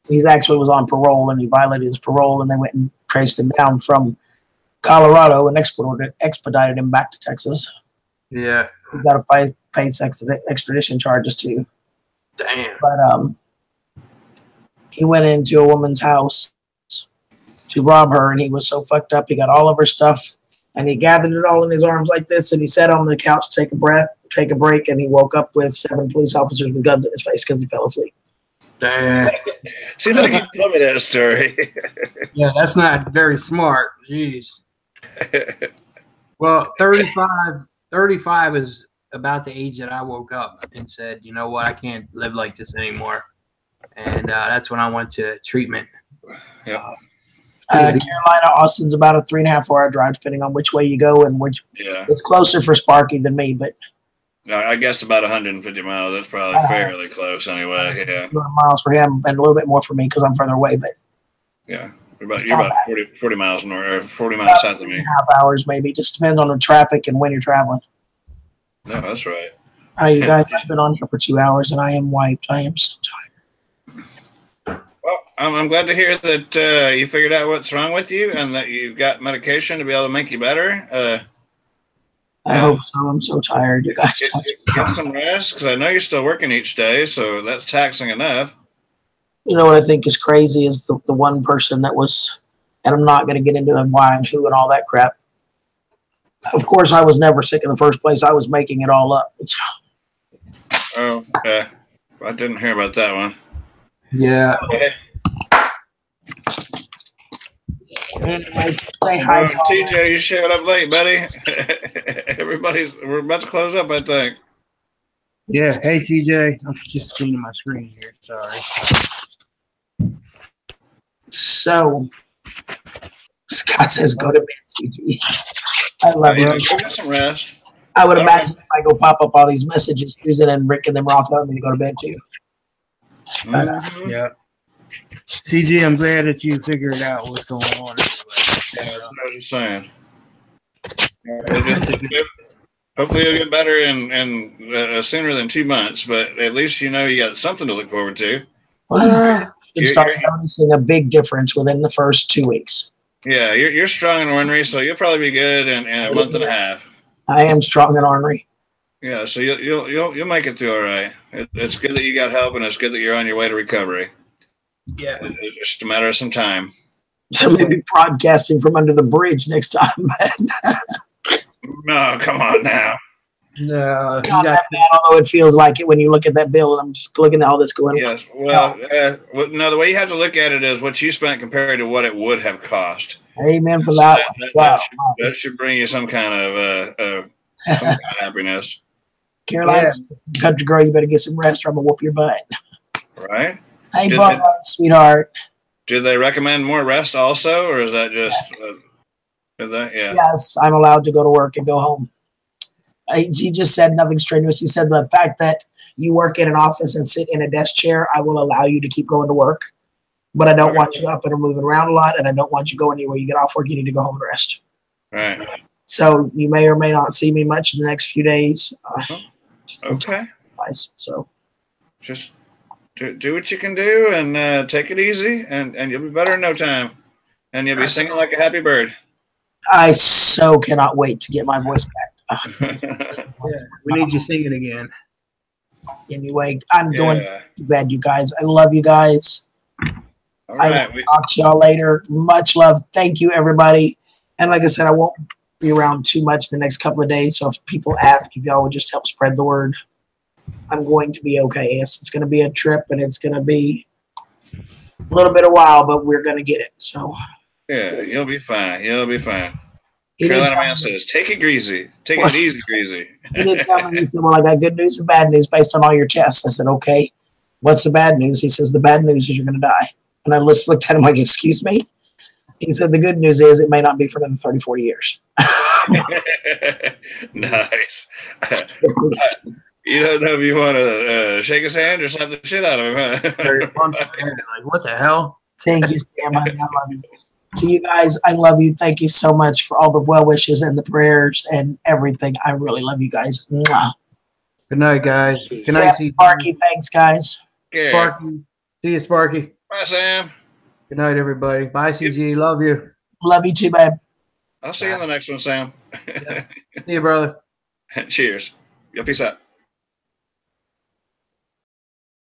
he actually was on parole and he violated his parole, and they went and traced him down from Colorado and expedited him back to Texas. Yeah. He's got to face extradition charges too. Damn. But he went into a woman's house to rob her, and he was so fucked up. He got all of her stuff, and he gathered it all in his arms like this, and he sat on the couch to take a break, and he woke up with 7 police officers with guns in his face because he fell asleep. Damn. Seems like you told me that story. Yeah, that's not very smart. Jeez. Well, 35 is about the age that I woke up and said, you know what, I can't live like this anymore. And that's when I went to treatment. Yep. Carolina, Austin's about a 3.5 hour drive, depending on which way you go and which. Yeah. It's closer for Sparky than me, but No, I guessed about 150 miles. That's probably fairly close anyway. Yeah. 200 miles for him and a little bit more for me because I'm further away. But yeah, you're about 40 miles north, or 40 miles south of me. 3.5 hours, maybe. Just depends on the traffic and when you're traveling. No, that's right. You guys, I've been on here for 2 hours and I am wiped. I am so tired. Well, I'm glad to hear that you figured out what's wrong with you and that you've got medication to be able to make you better. I hope so. I'm so tired, you guys. Get some rest, because I know you're still working each day, so that's taxing enough. You know what I think is crazy is the one person that was, and I'm not going to get into why and who and all that crap. Of course, I was never sick in the first place. I was making it all up. Oh, okay. I didn't hear about that one. Yeah. Okay. Anyway, say hi. TJ, you showed up late, buddy. We're about to close up, I think. Yeah. Hey, TJ. I'm just cleaning my screen here. Sorry. So, Scott says go to bed, TJ. I love Yeah, it. go get some rest. I would imagine if I go pop up all these messages, Susan and Rick and them are all telling me to go to bed too. Mm-hmm. Yeah. CG, I'm glad that you figured out what's going on. Yeah, that's what I was just saying. Hopefully you'll get better in sooner than 2 months, but at least you know you got something to look forward to. Well, you start noticing a big difference within the first 2 weeks. Yeah, you're strong and ornery, so you'll probably be good in a month and a half. I am strong and ornery. Yeah, so you'll make it through all right. It's good that you got help, and it's good that you're on your way to recovery. Yeah. It's just a matter of some time. So maybe broadcasting from under the bridge next time. No, come on now. No, Not that bad, although it feels like it when you look at that bill, and I'm just looking at all this going. Yes, well, no, the way you have to look at it is what you spent compared to what it would have cost. Amen for So that. that should bring you some kind of happiness. Carolina, country girl, you better get some rest or I'm going to whoop your butt. Right. Hey, sweetheart. Do they recommend more rest also, or is that just Yes, I'm allowed to go to work and go home. He just said nothing strenuous. He said the fact that you work in an office and sit in a desk chair, I will allow you to keep going to work. But I don't want you up and moving around a lot, and I don't want you going anywhere. You get off work, you need to go home and rest. Right. So you may or may not see me much in the next few days. Okay. So just do what you can do and take it easy, and you'll be better in no time. And you'll be singing like a happy bird. I so cannot wait to get my voice back. Yeah, we need you singing again. Anyway, I'm going to bed, you guys. I love you guys. All right. I will talk to y'all later. Much love. Thank you, everybody. And like I said, I won't be around too much the next couple of days. So if people ask if y'all would just help spread the word, I'm going to be okay. Yes, it's going to be a trip and it's going to be a little bit of while, but we're going to get it. So yeah, you'll be fine. You'll be fine. Carolina man says, take it greasy. Take it easy, greasy. He didn't tell me. He said, well, I got good news and bad news based on all your tests. I said, okay, what's the bad news? He says, the bad news is you're going to die. And I just looked at him like, excuse me? He said, the good news is it may not be for another 30, 40 years. Nice. You don't know if you want to shake his hand or slap the shit out of him, huh? Like, what the hell? Thank you, Sam. I love you. To you guys, I love you. Thank you so much for all the well wishes and the prayers and everything. I really love you guys. Mwah. Good night, guys. Good night, Sparky. Thanks, guys. Yeah. Sparky. See you, Sparky. Bye, Sam. Good night, everybody. Bye, CG. Love you. Love you too, babe. I'll see you in the next one, Sam. See you, brother. Cheers. Yo, peace out.